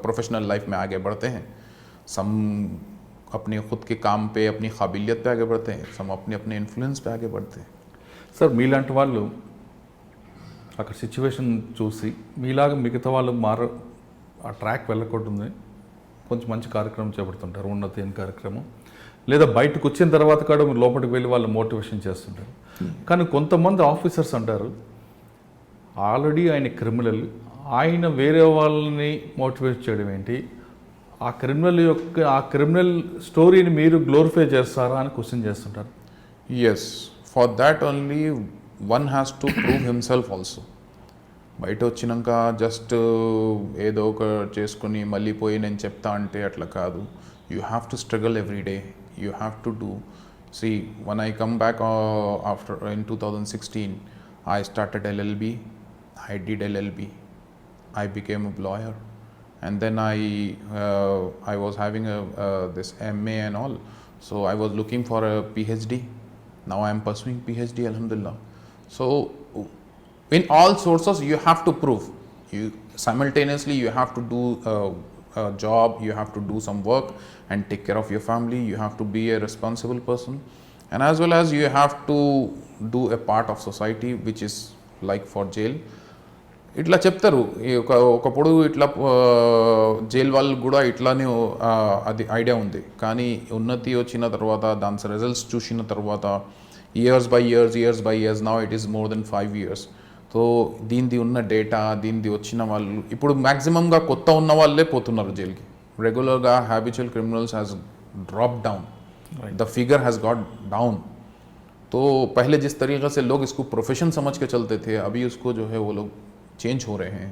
प्रोफेशनल लाइफ में आगे बढ़ते हैं. सम अपने ख़ुद के काम पे, अपनी काबिलियत पे आगे बढ़ते हैं, सम अपने इन्फ्लुएंस पे आगे बढ़ते हैं. సార్ మీలాంటి వాళ్ళు అక్కడ సిచ్యువేషన్ చూసి మీలాగా మిగతా వాళ్ళు ఆ ట్రాక్ వెళ్ళకూడదు, కొంచెం మంచి కార్యక్రమం చేపడుతుంటారు, ఉన్నతి అని కార్యక్రమం, లేదా బయటకు వచ్చిన తర్వాత కూడా మీరు లోపలికి వెళ్ళి వాళ్ళు మోటివేషన్ చేస్తుంటారు. కానీ కొంతమంది ఆఫీసర్స్ అంటారు ఆల్రెడీ ఆయన క్రిమినల్, ఆయన వేరే వాళ్ళని మోటివేట్ చేయడం ఏంటి, ఆ క్రిమినల్ స్టోరీని మీరు గ్లోరిఫై చేస్తారా అని క్వశ్చన్ చేస్తుంటారు. Yes, for that only one has to prove himself also. బయట వచ్చినాక జస్ట్ ఏదో ఒక చేసుకొని మళ్ళీ పోయి నేను చెప్తా అంటే అట్లా కాదు. You have to struggle every day. You have to do. See, when I come back after in 2016, I started LLB. I did LLB. I became a lawyer, and then I was having this MA and all. So I was looking for a PhD. Now I am pursuing PhD, alhamdulillah. So in all sources you have to prove. You simultaneously you have to do a job, you have to do some work and take care of your family. You have to be a responsible person, and as well as you have to do a part of society which is like for jail. ఇట్లా చెప్తారు ఒకప్పుడు ఇట్లా jail వాళ్ళు కూడా ఇట్లానే అది idea ఉంది. కానీ ఉన్నతి వచ్చిన తర్వాత దాని రిజల్ట్స్ చూసిన తర్వాత years by years now it is more than 5 years. So దీనిది ఉన్న డేటా దీనిది వచ్చిన వాళ్ళు ఇప్పుడు మ్యాక్సిమంగా కొత్త ఉన్న వాళ్ళే పోతున్నారు జైలుకి. రెగ్యులర్గా habitual criminals has drop down, the figure has got down. तो पहले जिस तरीक़े से लोग इसको प्रोफेशन समझ के चलते थे, अभी उसको जो है वो लोग चेंज हो रहे हैं.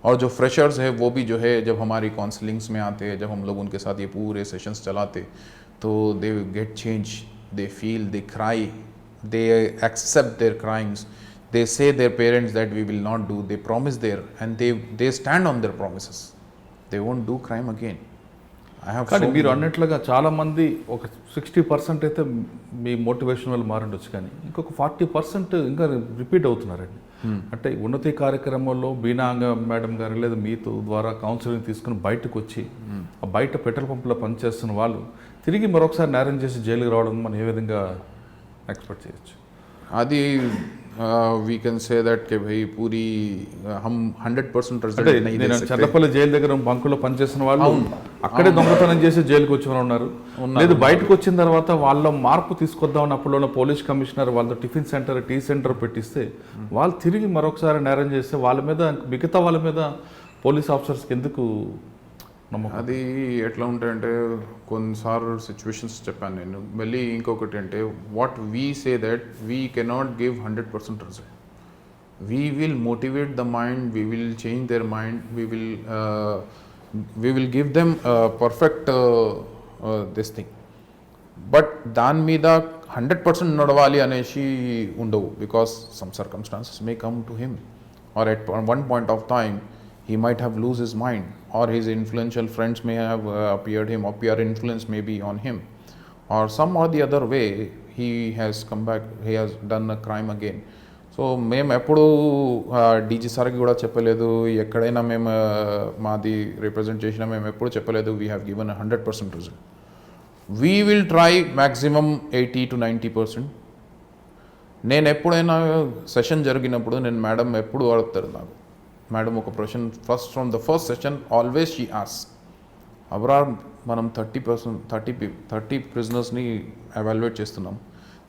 और जो फ्रेशर्स है वो भी जो है जब हमारी काउंसलिंग्स में आते हैं, जब हम लोग उनके साथ ये पूरे सेशंस चलाते, तो they get change, they feel, they cry, they accept their crimes, they say their parents that we will not do, they promise there, and they stand on their promises. They won't do crime again. I have కానీ మీరు అన్నట్లుగా చాలామంది ఒక 60% అయితే మీ motivation వల్ల మారుండొచ్చు, కానీ ఇంకొక 40% ఇంకా రిపీట్ అవుతున్నారండి. అంటే ఉన్నతి కార్యక్రమంలో బీనాంగ మేడం గారు లేదా మీతో ద్వారా కౌన్సిలింగ్ తీసుకుని బయటకు వచ్చి ఆ బయట పెట్రోల్ పంపులో పనిచేస్తున్న వాళ్ళు తిరిగి మరొకసారి నేరం చేసి జైలుకి రావడం మనం ఏ విధంగా ఎక్స్పెక్ట్ చేయొచ్చు? అది వీ కెన్ సే దట్ కే భయ్ పూరి హమ్ 100% రిజల్ట్ नहीं दे सकते. చల్లపల్లి జైలు దగ్గర బంకులో పనిచేసిన వాళ్ళు అక్కడే దొంగతనం చేసి జైలుకి వచ్చిన వాళ్ళు ఉన్నారు. లేదు బయటకు వచ్చిన తర్వాత వాళ్ళ మార్పు తీసుకొద్దామని అప్పుడు పోలీస్ కమిషనర్ వాళ్ళతో టిఫిన్ సెంటర్, టీ సెంటర్ పెట్టిస్తే వాళ్ళు తిరిగి మరొకసారి నేరం చేస్తే వాళ్ళ మీద మిగతా వాళ్ళ మీద పోలీస్ ఆఫీసర్స్కి ఎందుకు నమ్మకం? అది ఎట్లా ఉంటాయంటే కొన్నిసార్లు సిచ్యువేషన్స్ చెప్పాను నేను. మళ్ళీ ఇంకొకటి అంటే what we say that we cannot give 100% result. We will motivate the mind, we will change their mind, we will give them perfect this thing. But దాని మీద 100% నడవాలి అనేసి ఉండవు. Because some circumstances may come to him, or at one point of time he might have lose his mind, or his influential friends may have appear influence maybe on him, or some or the other way he has come back, he has done a crime again. So మేము ఎప్పుడు DG సార్కి కూడా చెప్పలేదు, ఎక్కడైనా మేము మాది represent చేసినా మేము ఎప్పుడు చెప్పలేదు we have given 100% result. We will try maximum 80 to 90%. నేను ఎప్పుడైనా సెషన్ జరిగినప్పుడు నేను మేడం ఎప్పుడు అడుగుతారు నాకు, మేడం ఒక ప్రశ్న first from the first session always she ask, Abrar మనం 30 ప్రిజనర్స్ని ఎవాల్యుయేట్ చేస్తున్నాం,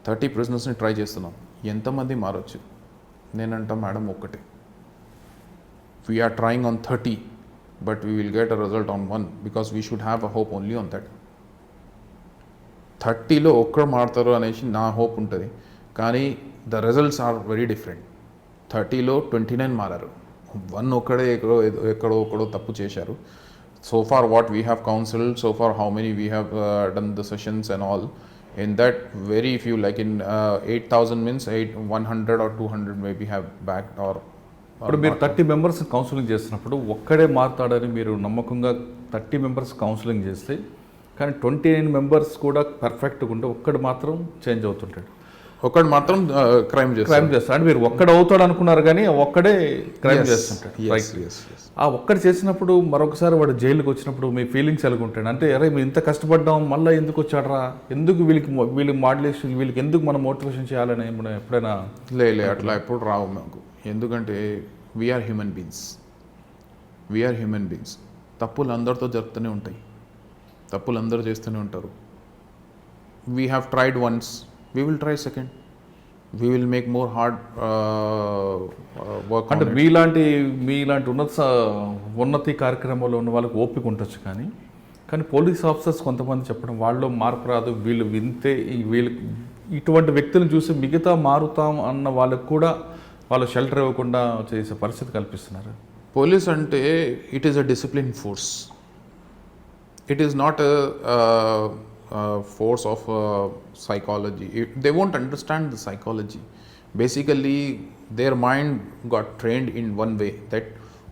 30 ప్రిజనర్స్ని ట్రై చేస్తున్నాం, ఎంతమంది మారొచ్చు? నేనంటా మేడం ఒక్కటే, we're trying on 30 but we will get a result on 1 because we should have a hope only on that. 30లో ఒక్కడు మారుతారు అనేసి నా హోప్ ఉంటుంది, కానీ the results are very different. 30లో 29 మారారు, 1 ఒక్కడే ఎక్కడో తప్పు చేశారు. So far what we have counselled, so far how many we have done the sessions and all, in that very few, like in 8,000 means 100 or 200 maybe have backed or ఇప్పుడు మీరు 30 members counselling చేస్తున్నప్పుడు ఒక్కడే మారుతాడని మీరు నమ్మకంగా 30 members counselling చేస్తే, కానీ 29 members కూడా పర్ఫెక్ట్గా ఉంటే ఒక్కడు మాత్రం చేంజ్ అవుతుంటాడు, ఒక్కడు మాత్రం క్రైమ్ చేస్తాడు. అంటే మీరు ఒక్కడు అవుతాడు అనుకున్నారు కానీ ఒక్కడే క్రైమ్ చేస్తుంటాడు. ఆ ఒక్కడు చేసినప్పుడు మరొకసారి వాడు జైలుకి వచ్చినప్పుడు మీ ఫీలింగ్స్ ఎలాగుంటాడు? అంటే అరే మేము ఇంత కష్టపడ్డాం మళ్ళీ ఎందుకు వచ్చాడరా, ఎందుకు వీళ్ళకి మాడ్యులేషన్, వీళ్ళకి ఎందుకు మనం మోటివేషన్ చేయాలని మనం ఎప్పుడైనా లే అట్లా ఎప్పుడు రావు మాకు. ఎందుకంటే వీఆర్ హ్యూమన్ బీయింగ్స్. తప్పులు అందరితో జరుగుతూనే ఉంటాయి, తప్పులు అందరూ చేస్తూనే ఉంటారు. We have tried once, we will try second, we will make more hard work. అంటే మీలాంటి ఉన్నతి కార్యక్రమంలో ఉన్న వాళ్ళకి ఓపిక ఉండొచ్చు, కానీ కానీ పోలీస్ ఆఫీసర్స్ కొంతమంది చెప్పడం వాళ్ళు మార్పు రాదు, వీళ్ళు వింతే వీళ్ళు ఇటువంటి వ్యక్తులను చూసి మిగతా మారుతాం అన్న వాళ్ళకు కూడా వాళ్ళు షెల్టర్ ఇవ్వకుండా చేసే పరిస్థితి కల్పిస్తున్నారు. పోలీస్ అంటే it is a discipline force. It is not a force of psychology. They won't understand the psychology. Basically, their mind got trained in one way that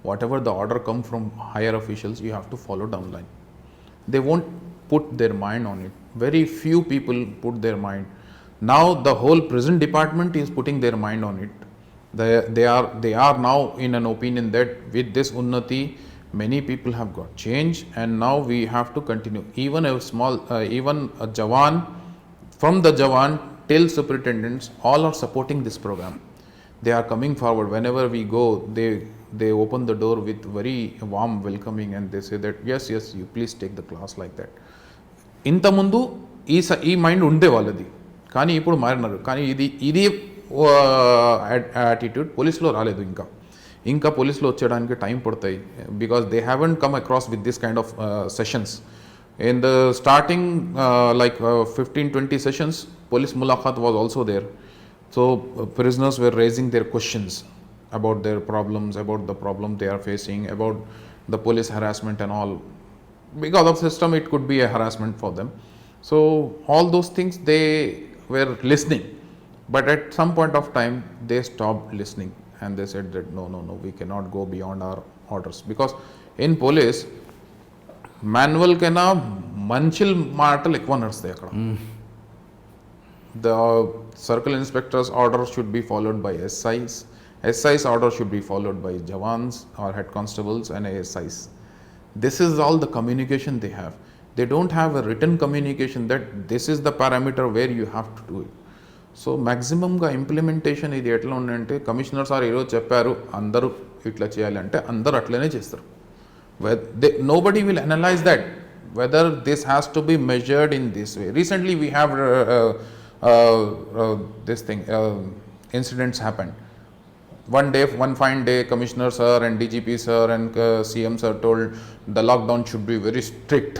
whatever the order come from higher officials, you have to follow down line. They won't put their mind on it. Very few people put their mind. Now the whole prison department is putting their mind on it. They are now in an opinion that with this Unnati, many people have got change, and now we have to continue. Even a Jawan, from the Jawan till superintendents, all are supporting this program. They are coming forward. Whenever we go, they open the door with very warm welcoming, and they say that yes, you please take the class like that. ఇంత ముందు ఈ mind ఉండే వాళ్ళది, కానీ ఇప్పుడు మారినారు. కానీ ఇది attitude పోలీసులో రాలేదు. ఇంకా పోలీసులో వచ్చేయడానికి టైం పడతాయి, because they haven't come across with this kind of sessions. In the starting like 15-20 sessions, police mulaqat was also there. So prisoners were raising their questions about their problems, about the problem they are facing, about the police harassment and all. Because of system, it could be a harassment for them. So all those things they were listening, but at some point of time they stopped listening. And they said that no, we cannot go beyond our orders, because in police manual kena manchil maatal ekva nadusthayi akkada. The circle inspector's order should be followed by SI's order should be followed by Jawans or head constables and ASI's. This is all the communication they have. They don't have a written communication that this is the parameter where you have to do it. So మ్యాక్సిమంగా implementation ఇది ఎట్లా ఉందంటే, commissioner sir ఈరోజు చెప్పారు అందరూ ఇట్లా చేయాలి అంటే అందరూ అట్లనే చేస్తారు. Nobody will analyse that whether this has to be measured in this way. Recently we have this thing incidents happened. One fine day, Commissioner sir and DGP sir and CM sir told the lockdown should be very strict.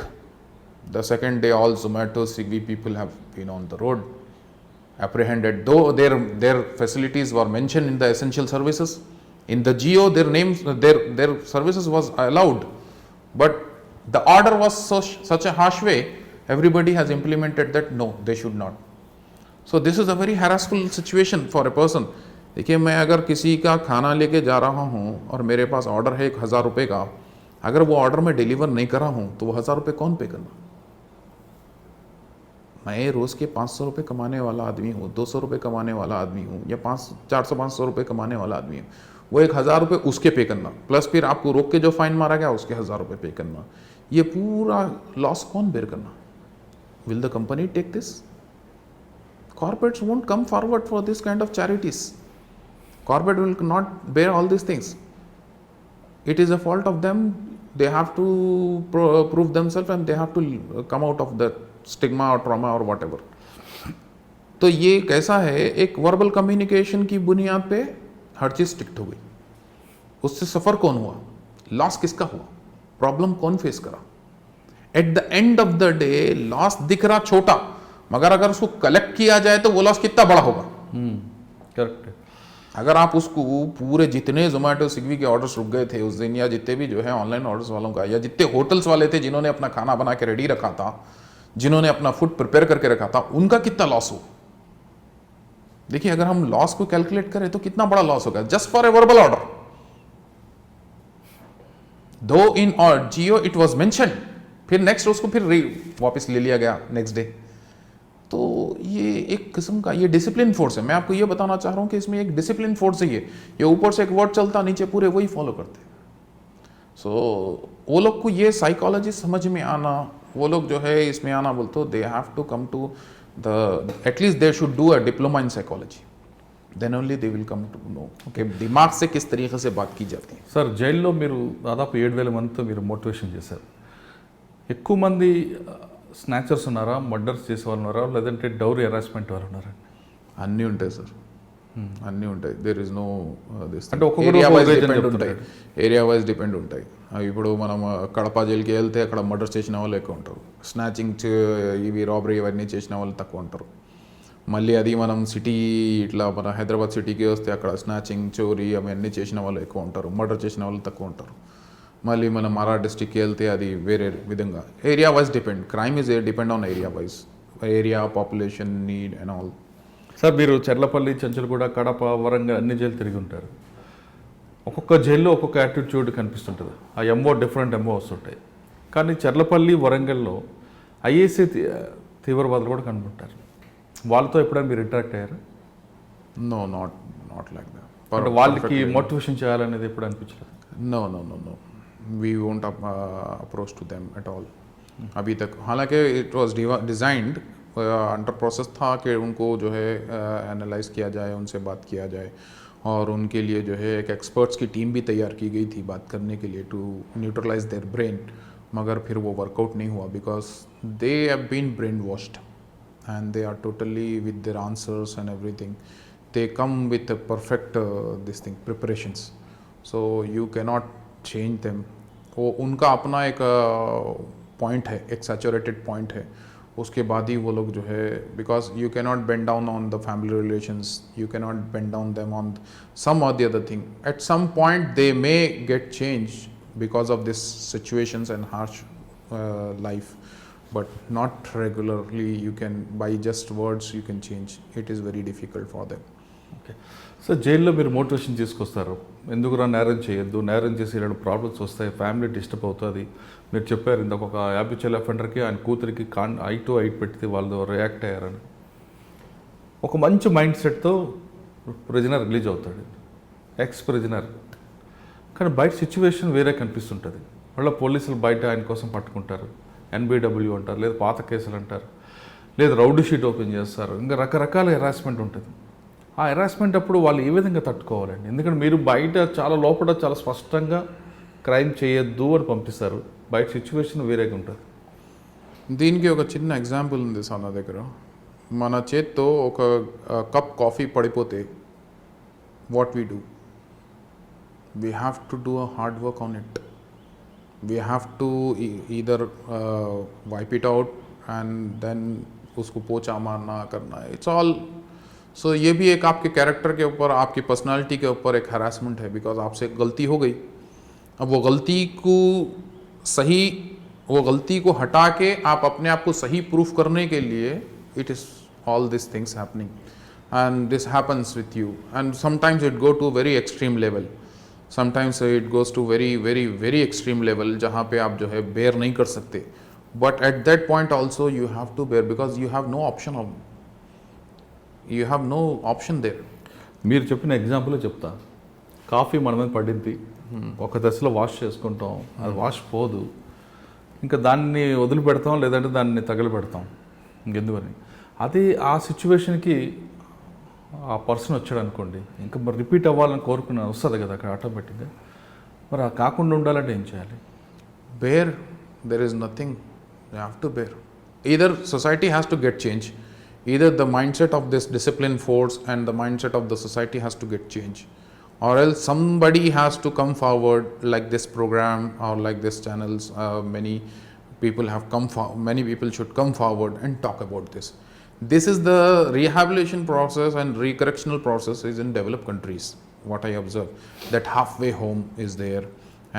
The second day, all Zomato, Swiggy people have been on the road, apprehended, though their facilities were mentioned in the essential services. In the GO, their names, their services was allowed, but the order was such a harsh way, everybody has implemented that no, they should not. So this is a very harassful situation for a person. देखिए, मैं अगर किसी का खाना लेके जा रहा हूँ और मेरे पास ऑर्डर है 1,000 रुपये का, अगर वो ऑर्डर में डिलीवर नहीं कर रहा हूँ तो वो 1,000 रुपये कौन पे करना? मैं रोज़ के 500 रुपये कमाने वाला आदमी हूँ, 200 रुपये कमाने वाला आदमी हूँ, या 400-500 रुपये कमाने वाला आदमी हूँ. वो 1,000 रुपये उसके पे करना, प्लस फिर आपको रोक के जो फाइन मारा गया उसके 1,000 रुपये पे करना. ये पूरा लॉस कौन बेयर करना? Will the company take this? Corporates won't come forward for this kind of charities. Corporate will not bear all these things. It is a fault of them. They have to prove themselves, and they have to come out of the stigma or trauma or whatever. तो ये कैसा है, एक verbal communication की बुनियाद पे हर चीज़ strict हो गई. उससे सफ़र कौन हुआ? लॉस किसका हुआ? प्रॉब्लम कौन फेस करा? At the end of the day loss दिख रहा छोटा, मगर अगर उसको कलेक्ट किया जाए तो वो लॉस कितना बड़ा होगा. करेक्ट है. अगर आप उसको पूरे जितने जोमेटो स्विगी के ऑर्डर्स रुक गए थे उस दिन, या जितने भी जो है ऑनलाइन ऑर्डर्स वालों का, या जितने होटल्स वाले थे जिन्होंने अपना खाना बना के रेडी रखा था, जिन्होंने अपना फूड प्रिपेयर करके रखा था, उनका कितना लॉस हो. देखिए, अगर हम लॉस को कैलकुलेट करें तो कितना बड़ा लॉस होगा just for a verbal order. दो इन और जियो इट वॉज मेंशन, फिर नेक्स्ट उसको फिर वापस ले लिया गया नेक्स्ट डे. तो ये एक किस्म का ये डिसिप्लिन फोर्स है. मैं आपको ये बताना चाह रहा हूँ कि इसमें एक डिसिप्लिन फोर्स है. ये ऊपर से एक वर्ड चलता, नीचे पूरे वही फॉलो करते हैं. सो वो लोग को ये साइकोलॉजी समझ में आना, वो लोग जो है इसमें आना बोलते हो, they have to come to the at least they should do a diploma in psychology. Then only they will come to know okay దిమాగ్ సే కిస్ తరీకే సే బాత్ కీ జాతీ హై. సార్, జైల్లో మీరు దాదాపు 7,000 మందితో మీరు మోటివేషన్ చేశారు. ఎక్కువ మంది స్నాచర్స్ ఉన్నారా, మర్డర్స్ చేసే వాళ్ళు ఉన్నారా, లేదంటే డౌరీ హెరాస్మెంట్ వారు ఉన్నారా? అన్నీ ఉంటాయి సార్. అన్నీ ఉంటాయి. దేర్ ఇస్ నో దిస్ అంటే ఒక్కొక్కరు ఏరియా ఒక్కొక్క వైజ్ రీజన్ డిపెండ్ చెప్తుంటారు. ఉంటాయి. ఏరియా వైజ్ డిపెండ్ ఉంటాయి. ఇప్పుడు మనం కడప జైలుకి వెళ్తే అక్కడ మర్డర్ చేసిన వాళ్ళు ఎక్కువ ఉంటారు. స్నాచింగ్ ఇవి రాబరీ ఇవన్నీ చేసిన వాళ్ళు తక్కువ ఉంటారు. మళ్ళీ అది మనం సిటీ ఇట్లా మన హైదరాబాద్ సిటీకి వస్తే అక్కడ స్నాచింగ్ చోరీ అవన్నీ చేసిన వాళ్ళు ఎక్కువ ఉంటారు. మర్డర్ చేసిన వాళ్ళు తక్కువ ఉంటారు. మళ్ళీ మనం మరా డిస్టిక్కి వెళ్తే అది వేరే విధంగా area wise depend. Crime is depend on area wise, area population need and all. Sir మీరు చర్లపల్లి, చెంచల్గూడ, కడప, వరంగల్ అన్ని జైలు తిరిగి ఉంటారు. ఒక్కొక్క జైల్లో ఒక్కొక్క యాటిట్యూడ్ కనిపిస్తుంటుంది. ఆ ఎంఓ డిఫరెంట్ ఎంఓ వస్తుంటాయి. కానీ చర్లపల్లి, వరంగల్లో ఐఏసీ తీవ్రవాదులు కూడా కనుక్కుంటారు. వాళ్ళతో ఎప్పుడైనా మీరు ఇంటరాక్ట్ అయ్యారు? No, not like that. అంటే వాళ్ళకి మోటివేషన్ చేయాలనేది ఎప్పుడు అనిపించలేదు? No. We won't approach to them at all. अभी तक हालांकि it was designed under process था कि उनको जो है एनालाइज किया जाए, उनसे बात किया जाए और उनके लिए जो है एक एक्सपर्ट्स की टीम भी तैयार की गई थी बात करने के लिए टू न्यूट्रलाइज देयर ब्रेन. मगर फिर वो वर्कआउट नहीं हुआ because they have been brain washed and they are totally with their answers and everything. They come with a perfect this thing preparations, so you cannot change them. वो उनका अपना एक point है, एक सैचुरेटेड पॉइंट है. उसके बाद ही वो लोग जो है because you cannot bend down on the family relations, you cannot bend down them on some or the other thing. At some point they may get changed because of this situations and harsh life, but not regularly. You can by just words you can change. It is very difficult for them. Okay sir, జైల్లో మీరు motivation తీసుకొస్తారు. ఎందుకురా నేరం చేయొద్దు, నేరం చేసి ఇలాంటి problems వస్తాయి, ఫ్యామిలీ డిస్టర్బ్ అవుతుంది. మీరు చెప్పారు ఇందాక ఒక హ్యాబిచువల్ అఫెండర్కి ఆయన కూతురికి ఐ టు ఐట్ పెడితే వాళ్ళు రియాక్ట్ అయ్యారని. ఒక మంచి మైండ్ సెట్తో ప్రిజనర్ రిలీజ్ అవుతాడు, ఎక్స్ ప్రిజనర్. కానీ బయట సిచ్యువేషన్ వేరే కనిపిస్తుంటుంది. మళ్ళీ పోలీసులు బయట ఆయన కోసం పట్టుకుంటారు, ఎన్బిడబ్ల్యూ అంటారు, లేదా పాత కేసులు అంటారు, లేదా రౌడీ షీట్ ఓపెన్ చేస్తారు, ఇంకా రకరకాల హెరాస్మెంట్ ఉంటుంది. ఆ హెరాస్మెంట్ అప్పుడు వాళ్ళు ఏ విధంగా తట్టుకోవాలండి? ఎందుకంటే మీరు బయట చాలా లోపల చాలా స్పష్టంగా క్రైమ్ చేయొద్దు అని పంపిస్తారు, బయట సిచ్యువేషన్ వేరేగా ఉంటుంది. దీనికి ఒక చిన్న ఎగ్జాంపుల్ ఉంది సార్ నా దగ్గర. మన చేత్తో ఒక కప్ కాఫీ పడిపోతే what we do, we have to do a hard work on it. we have to either wipe it out and then उसको पोछा मारना करना, इट्स ऑल. सो ये भी एक आपके कैरेक्टर के ऊपर, आपकी पर्सनालिटी के ऊपर एक हरासमेंट है बिकॉज आपसे गलती हो गई. अब वो गलती को हटा के आप अपने आप को सही प्रूफ करने के लिए it is all this things happening and this happens with you and sometimes it go to very extreme level. Sometimes it goes to very very very extreme level जहाँ पे आप जो है बेयर नहीं कर सकते. But at that point also you have to bear because you have no option there. మీరు చెప్పిన ఎగ్జాంపుల్ చెప్తా. కాఫీ మన మీద పడింది, ఒక దశలో వాష్ చేసుకుంటాం, అది వాష్ పోదు, ఇంకా దాన్ని వదిలిపెడతాం, లేదంటే దాన్ని తగలబెడతాం ఇంకెందుకని. అది ఆ సిచ్యువేషన్కి ఆ పర్సన్ వచ్చాడు అనుకోండి, ఇంకా మరి రిపీట్ అవ్వాలని కోరుకున్న వస్తుంది కదా అక్కడ ఆటోమేటిక్గా. మరి ఆ కాకుండా ఉండాలంటే ఏం చేయాలి? Bear, there is nothing. You have to bear. Either society has to get change, either the mindset of this discipline force and the mindset of the society has to get change, or else somebody has to come forward like this program or like this channels. Many people should come forward and talk about this. This is the rehabilitation process and recorrectional process is in developed countries. What I observe, that halfway home is there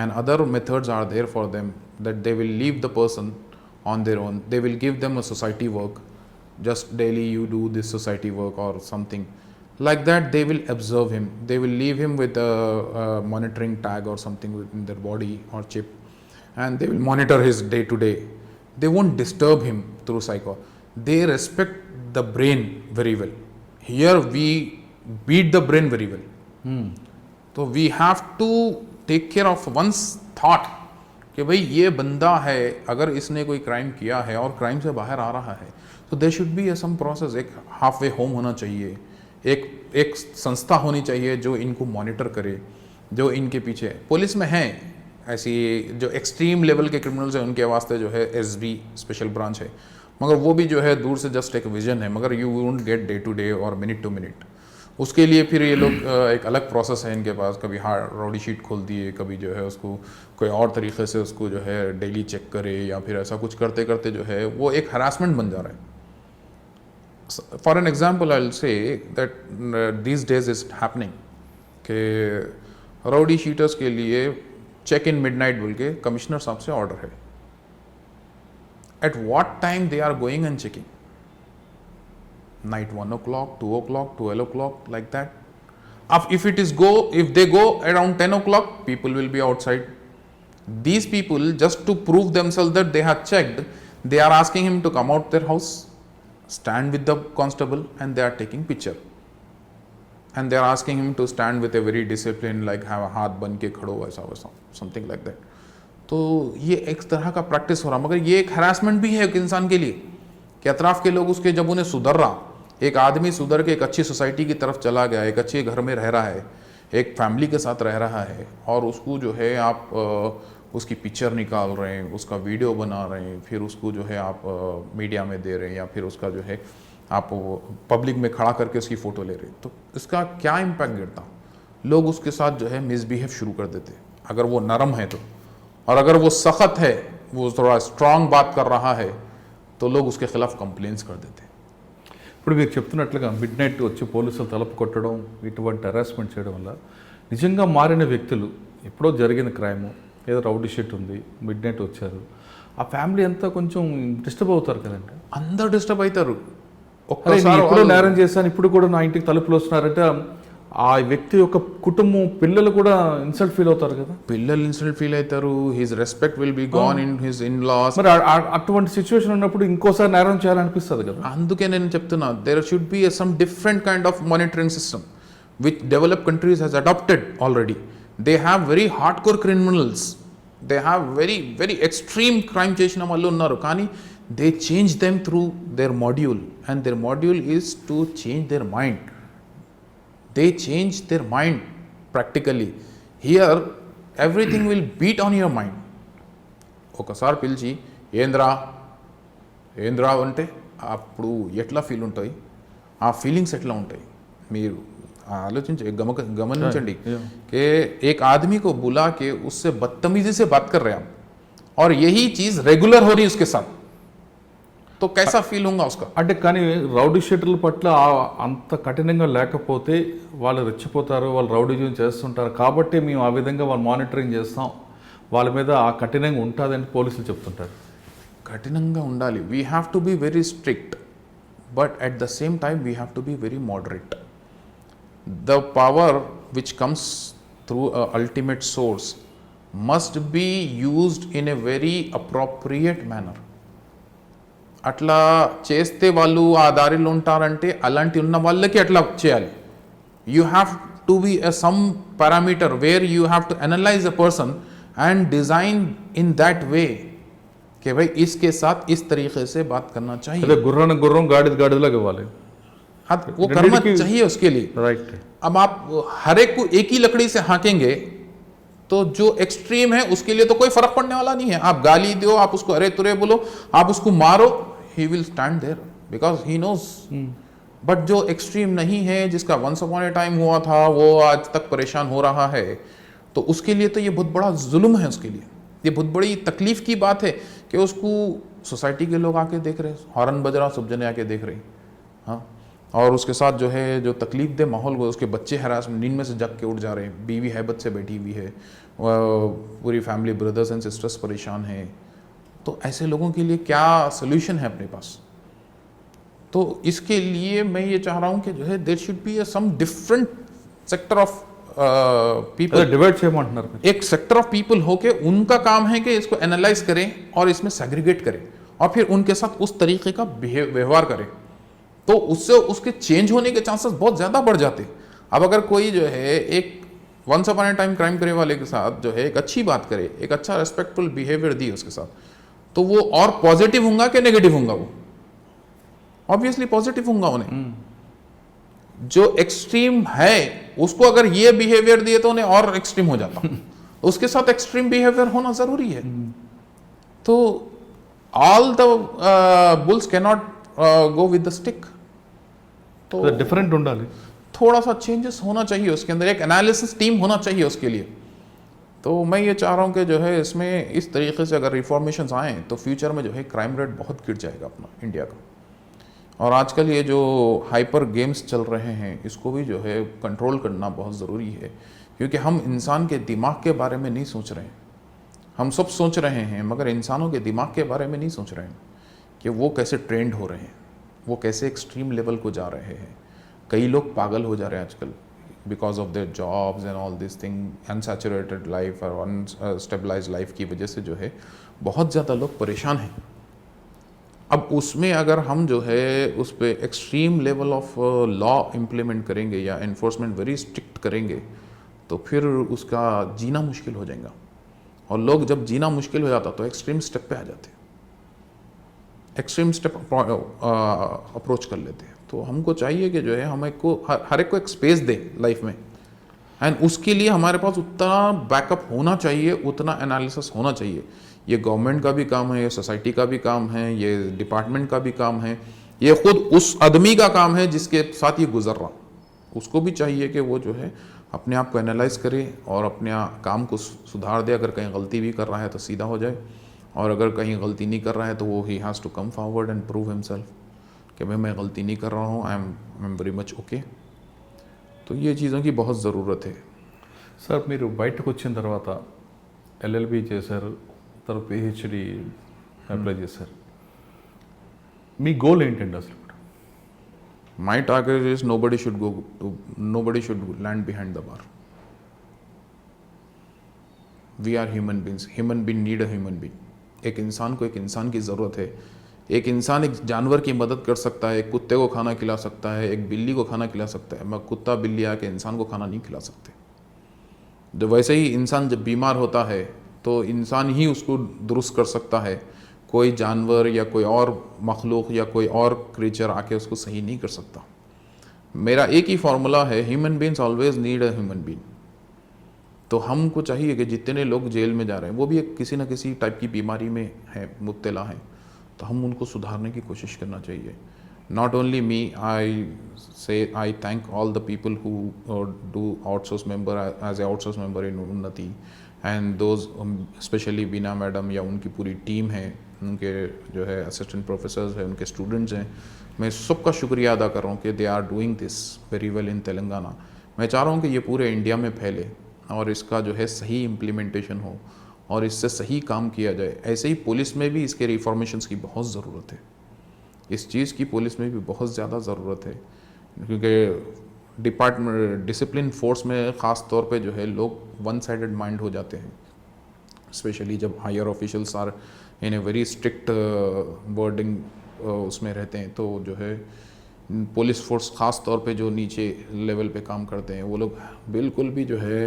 and other methods are there for them, that they will leave the person on their own. They will give them a society work, just daily you do this society work or something like that. They will observe him, they will leave him with a monitoring tag or something within their body or chip, and they will monitor his day to day. They won't disturb him through psycho. They respect the brain very well. Here we beat the brain very well. तो we have to take care of one's thought कि भाई ये बंदा है, अगर इसने कोई crime किया है और क्राइम से बाहर आ रहा है तो there should be some process. एक हाफ वे होम होना चाहिए, एक संस्था होनी चाहिए जो इनको मॉनिटर करे, जो इनके पीछे. पुलिस में है ऐसी जो एक्सट्रीम लेवल के क्रिमिनल्स हैं उनके वास्ते जो है SB स्पेशल ब्रांच है, मगर वो भी जो है दूर से जस्ट एक विजन है, मगर you won't get day to day और मिनट टू मिनट. उसके लिए फिर ये लोग एक अलग प्रोसेस है इनके पास, कभी रॉडी शीट खोल दिए, कभी जो है उसको कोई और तरीके से उसको जो है डेली चेक करे, या फिर ऐसा कुछ करते करते जो है वो एक हरासमेंट बन जा रहा है। For an example I will say that these days is happening कि रॉडी शीटर्स के लिए चेक इन मिडनाइट बोल के कमिश्नर साहब से ऑर्डर है। At what time they are going and checking? Night 1 o'clock, 2 o'clock, 12 o'clock, like that. If they go around 10 o'clock, people will be outside. These people, just to prove themselves that they have checked, they are asking him to come out their house, stand with the constable, and they are taking picture. And they are asking him to stand with a very disciplined, like have a हाथ बन के खड़ो ऐसा वैसा, something like that. तो ये एक तरह का प्रैक्टिस हो रहा, मगर ये एक हरासमेंट भी है एक इंसान के लिए कि अतराफ के लोग उसके, जब उन्हें सुधर रहा, एक आदमी सुधर के एक अच्छी सोसाइटी की तरफ चला गया, एक अच्छे घर में रह रहा है, एक फैमिली के साथ रह रहा है, और उसको जो है आप उसकी पिक्चर निकाल रहे हैं, उसका वीडियो बना रहे हैं, फिर उसको जो है आप मीडिया में दे रहे हैं, या फिर उसका जो है आप पब्लिक में खड़ा करके उसकी फ़ोटो ले रहे हैं, तो इसका क्या इम्पैक्ट गिरता? लोग उसके साथ जो है मिसबिहेव शुरू कर देते, अगर वो नरम है तो। और अगर वो सख्त है, वो थोड़ा स्ट्रांग बात कर रहा है, तो लोग उसके खिलाफ कंप्लेंट्स कर देते हैं। ఇప్పుడు మీరు చెప్తున్నట్లుగా మిడ్ నైట్ వచ్చి పోలీసులు తలుపు కొట్టడం, ఇటువంటి హెరాస్మెంట్ చేయడం వల్ల నిజంగా మారిన వ్యక్తులు, ఎప్పుడో జరిగిన క్రైమ్, ఏదో రౌడీ షీట్ ఉంది, మిడ్ నైట్ వచ్చారు, ఆ ఫ్యామిలీ అంతా కొంచెం డిస్టర్బ్ అవుతారు కదండి. అందరూ డిస్టర్బ్ అవుతారు. ఒక్కసారి ఇప్పుడు నేరం చేశాను, ఇప్పుడు కూడా నా ఇంటికి తలుపులు వస్తున్నారంటే ఆ వ్యక్తి యొక్క కుటుంబం, పిల్లలు కూడా ఇన్సల్ట్ ఫీల్ అవుతారు కదా. పిల్లలు ఇన్సల్ట్ ఫీల్ అవుతారు, his respect will be gone in his in laws. మరి అటువంటి సిచ్యువేషన్ ఉన్నప్పుడు ఇంకోసారి నేరం చేయాలనిపిస్తుంది కదా. అందుకే నేను చెప్తున్నా, there should be some different kind of monitoring system which develop countries has adopted already. They have very hard core criminals, they have very very extreme crime చేసిన వాళ్ళు ఉన్నారు, కానీ they change them through their module, and their module is to change their mind. They change their mind practically. Here, everything will beat on your mind. ఒకసారి పిలిచి ఏంద్రా అంటే అప్పుడు ఎట్లా ఫీల్ ఉంటాయి, ఆ ఫీలింగ్స్ ఎట్లా ఉంటాయి మీరు गमनिंचंडी कि एक आदमी को बुला के उससे बदतमीजी से बात कर रहे हैं आप, और यही चीज रेगुलर हो रही है उसके साथ, तो कैसा ఫీల్ होगा उसका? అంటే కానీ రౌడీ షీటర్ల పట్ల అంత కఠినంగా లేకపోతే వాళ్ళు రెచ్చిపోతారు, వాళ్ళు రౌడీజం చేస్తుంటారు కాబట్టి మేము ఆ విధంగా వాళ్ళు మానిటరింగ్ చేస్తాం, వాళ్ళ మీద ఆ కఠినంగా ఉంటుందని పోలీసులు చెప్తుంటారు. కఠినంగా ఉండాలి, we have to be very strict, but at the same time we have to be very moderate. The power which comes through ultimate source must be used in a very appropriate manner. అట్లా చేస్తే వాళ్ళు ఆ దారిలో ఉంటారంటే అలాంటి ఉన్న వాళ్ళకి అట్లా చేయాలి. You have to be some parameter where you have to analyse a person and design in that way कि भाई इसके साथ इस तरीके से बात करना चाहिए. अरे गुर्रों गाड़ी लगे वाले वो करना चाहिए उसके लिए. राइट. अब आप हर एक को एक ही लकड़ी से हाँकेंगे तो जो एक्सट्रीम है उसके लिए तो कोई फर्क पड़ने वाला नहीं है. आप गाली दो, आप उसको अरे तुरे बोलो, आप उसको मारो, he will stand there because he knows. But जो एक्सट्रीम नहीं है, जिसका वंस अपॉन ए टाइम हुआ था, वो आज तक परेशान हो रहा है, तो उसके लिए तो ये बहुत बड़ा जुल्म है. उसके लिए ये बहुत बड़ी तकलीफ की बात है कि उसको सोसाइटी के लोग आके देख रहे, हॉर्न बज रहा, सब जने आके देख रहे. हाँ, और उसके साथ जो है जो तकलीफ दे माहौल को, उसके बच्चे हरास नींद में से जग के उठ जा रहे हैं, बीवी हैबत से बैठी हुई है, पूरी फैमिली ब्रदर्स एंड सिस्टर्स परेशान हैं. तो ऐसे लोगों के लिए क्या सोल्यूशन है अपने पास? तो इसके लिए मैं ये चाह रहा हूँ कि जो है there should be some different sector of people. Divide చేయమంటున్నారు. एक सेक्टर ऑफ पीपल हो के उनका काम है कि इसको एनालाइज करें और इसमें सेग्रीगेट करें और फिर उनके साथ उस तरीके का व्यवहार करें, तो उससे उसके चेंज होने के चांसेस बहुत ज़्यादा बढ़ जाते. अब अगर कोई जो है एक once upon a time crime करने वाले के साथ जो है एक अच्छी बात करे, एक अच्छा रेस्पेक्टफुल बिहेवियर दी उसके साथ, तो वो और पॉजिटिव होगा कि नेगेटिव होगा? वो ऑब्वियसली पॉजिटिव होगा. उन्हें जो एक्सट्रीम है उसको अगर ये बिहेवियर दिए तो उन्हें और एक्सट्रीम हो जाता. उसके साथ एक्सट्रीम बिहेवियर होना जरूरी है. तो all the bulls can not go with the stick. तो डिफरेंट ఉండాలి. थोड़ा सा चेंजेस होना चाहिए उसके अंदर, एक एनालिसिस टीम होना चाहिए उसके लिए। तो मैं ये चाह रहा हूँ कि जो है इसमें इस तरीके से अगर रिफॉर्मेशंस आएँ तो फ्यूचर में जो है क्राइम रेट बहुत गिर जाएगा अपना इंडिया का। और आजकल ये जो हाइपर गेम्स चल रहे हैं इसको भी जो है कंट्रोल करना बहुत ज़रूरी है, क्योंकि हम इंसान के दिमाग के बारे में नहीं सोच रहे हैं। हम सब सोच रहे हैं मगर इंसानों के दिमाग के बारे में नहीं सोच रहे हैं कि वो कैसे ट्रेंड हो रहे हैं, वो कैसे एक्सट्रीम लेवल को जा रहे हैं। कई लोग पागल हो जा रहे हैं आजकल because of their jobs and all this thing, unsaturated life और अनस्टेबलाइज लाइफ की वजह से जो है बहुत ज़्यादा लोग परेशान हैं। अब उसमें अगर हम जो है उस पर extreme level of law implement करेंगे या इन्फोर्समेंट वेरी स्ट्रिक्ट करेंगे तो फिर उसका जीना मुश्किल हो जाएगा। और लोग जब जीना मुश्किल हो जाता तो एक्सट्रीम स्टेप पे आ जाते, एक्सट्रीम स्टेप अप्रोच कर लेते हैं। तो हमको चाहिए कि जो है हमें को हर एक को एक स्पेस दे लाइफ में, एंड उसके लिए हमारे पास उतना बैकअप होना चाहिए, उतना एनालिसिस होना चाहिए। ये गवर्नमेंट का भी काम है, ये सोसाइटी का भी काम है, ये डिपार्टमेंट का भी काम है, ये खुद उस आदमी का काम है जिसके साथ ये गुजर रहा। उसको भी चाहिए कि वो जो है अपने आप को एनालाइज करे और अपने काम को सुधार दे। अगर कहीं गलती भी कर रहा है तो सीधा हो जाए, और अगर कहीं गलती नहीं कर रहा है तो वो he has to come forward and prove himself कि भाई मैं गलती नहीं कर रहा हूँ, I am very much okay. तो ये चीज़ों की बहुत ज़रूरत है। సార్ మీరు బయటకు వచ్చిన తర్వాత ఎల్ఎల్బి చేశారు, తర్వాత పిహెచ్డి అప్లై చేశారు. మీ గోల్ ఏంటండి అసలు? My target is nobody should land behind the bar. We are human beings. Human being need a human being. एक इंसान को एक इंसान की ज़रूरत है। एक इंसान एक जानवर की मदद कर सकता है, एक कुत्ते को खाना खिला सकता है, एक बिल्ली को खाना खिला सकता है, मगर कुत्ता बिल्ली आके इंसान को खाना नहीं खिला सकते। जो वैसे ही इंसान जब बीमार होता है तो इंसान ही उसको दुरुस्त कर सकता है, कोई जानवर या कोई और मखलूक या कोई और क्रीचर आके उसको सही नहीं कर सकता। मेरा एक ही फार्मूला है, human beings always need a human being. तो हमको चाहिए कि जितने लोग जेल में जा रहे हैं वो भी एक किसी न किसी टाइप की बीमारी में है, मुब्तला हैं, तो हम उनको सुधारने की कोशिश करना चाहिए। Not only me, I thank all the people who do outsource member as a outsource member in Unnati, and those specially Beena madam या उनकी पूरी टीम है, उनके जो है असिस्टेंट प्रोफेसर्स हैं, उनके स्टूडेंट्स हैं। मैं सबका शुक्रिया अदा कर रहा हूँ कि they are doing this very well in Telangana. मैं चाह रहा हूँ कि ये पूरे इंडिया में फैले और इसका जो है सही इम्प्लीमेंटेशन हो और इससे सही काम किया जाए। ऐसे ही पुलिस में भी इसके रिफॉर्मेशंस की बहुत ज़रूरत है। इस चीज़ की पुलिस में भी बहुत ज़्यादा ज़रूरत है, क्योंकि डिसिप्लिन फोर्स में ख़ास तौर पे जो है लोग वन साइडेड माइंड हो जाते हैं, स्पेशली जब higher officials are in a very strict wording उसमें रहते हैं। तो जो है पुलिस फोर्स ख़ास तौर पे जो नीचे लेवल पे काम करते हैं वो लोग बिल्कुल भी जो है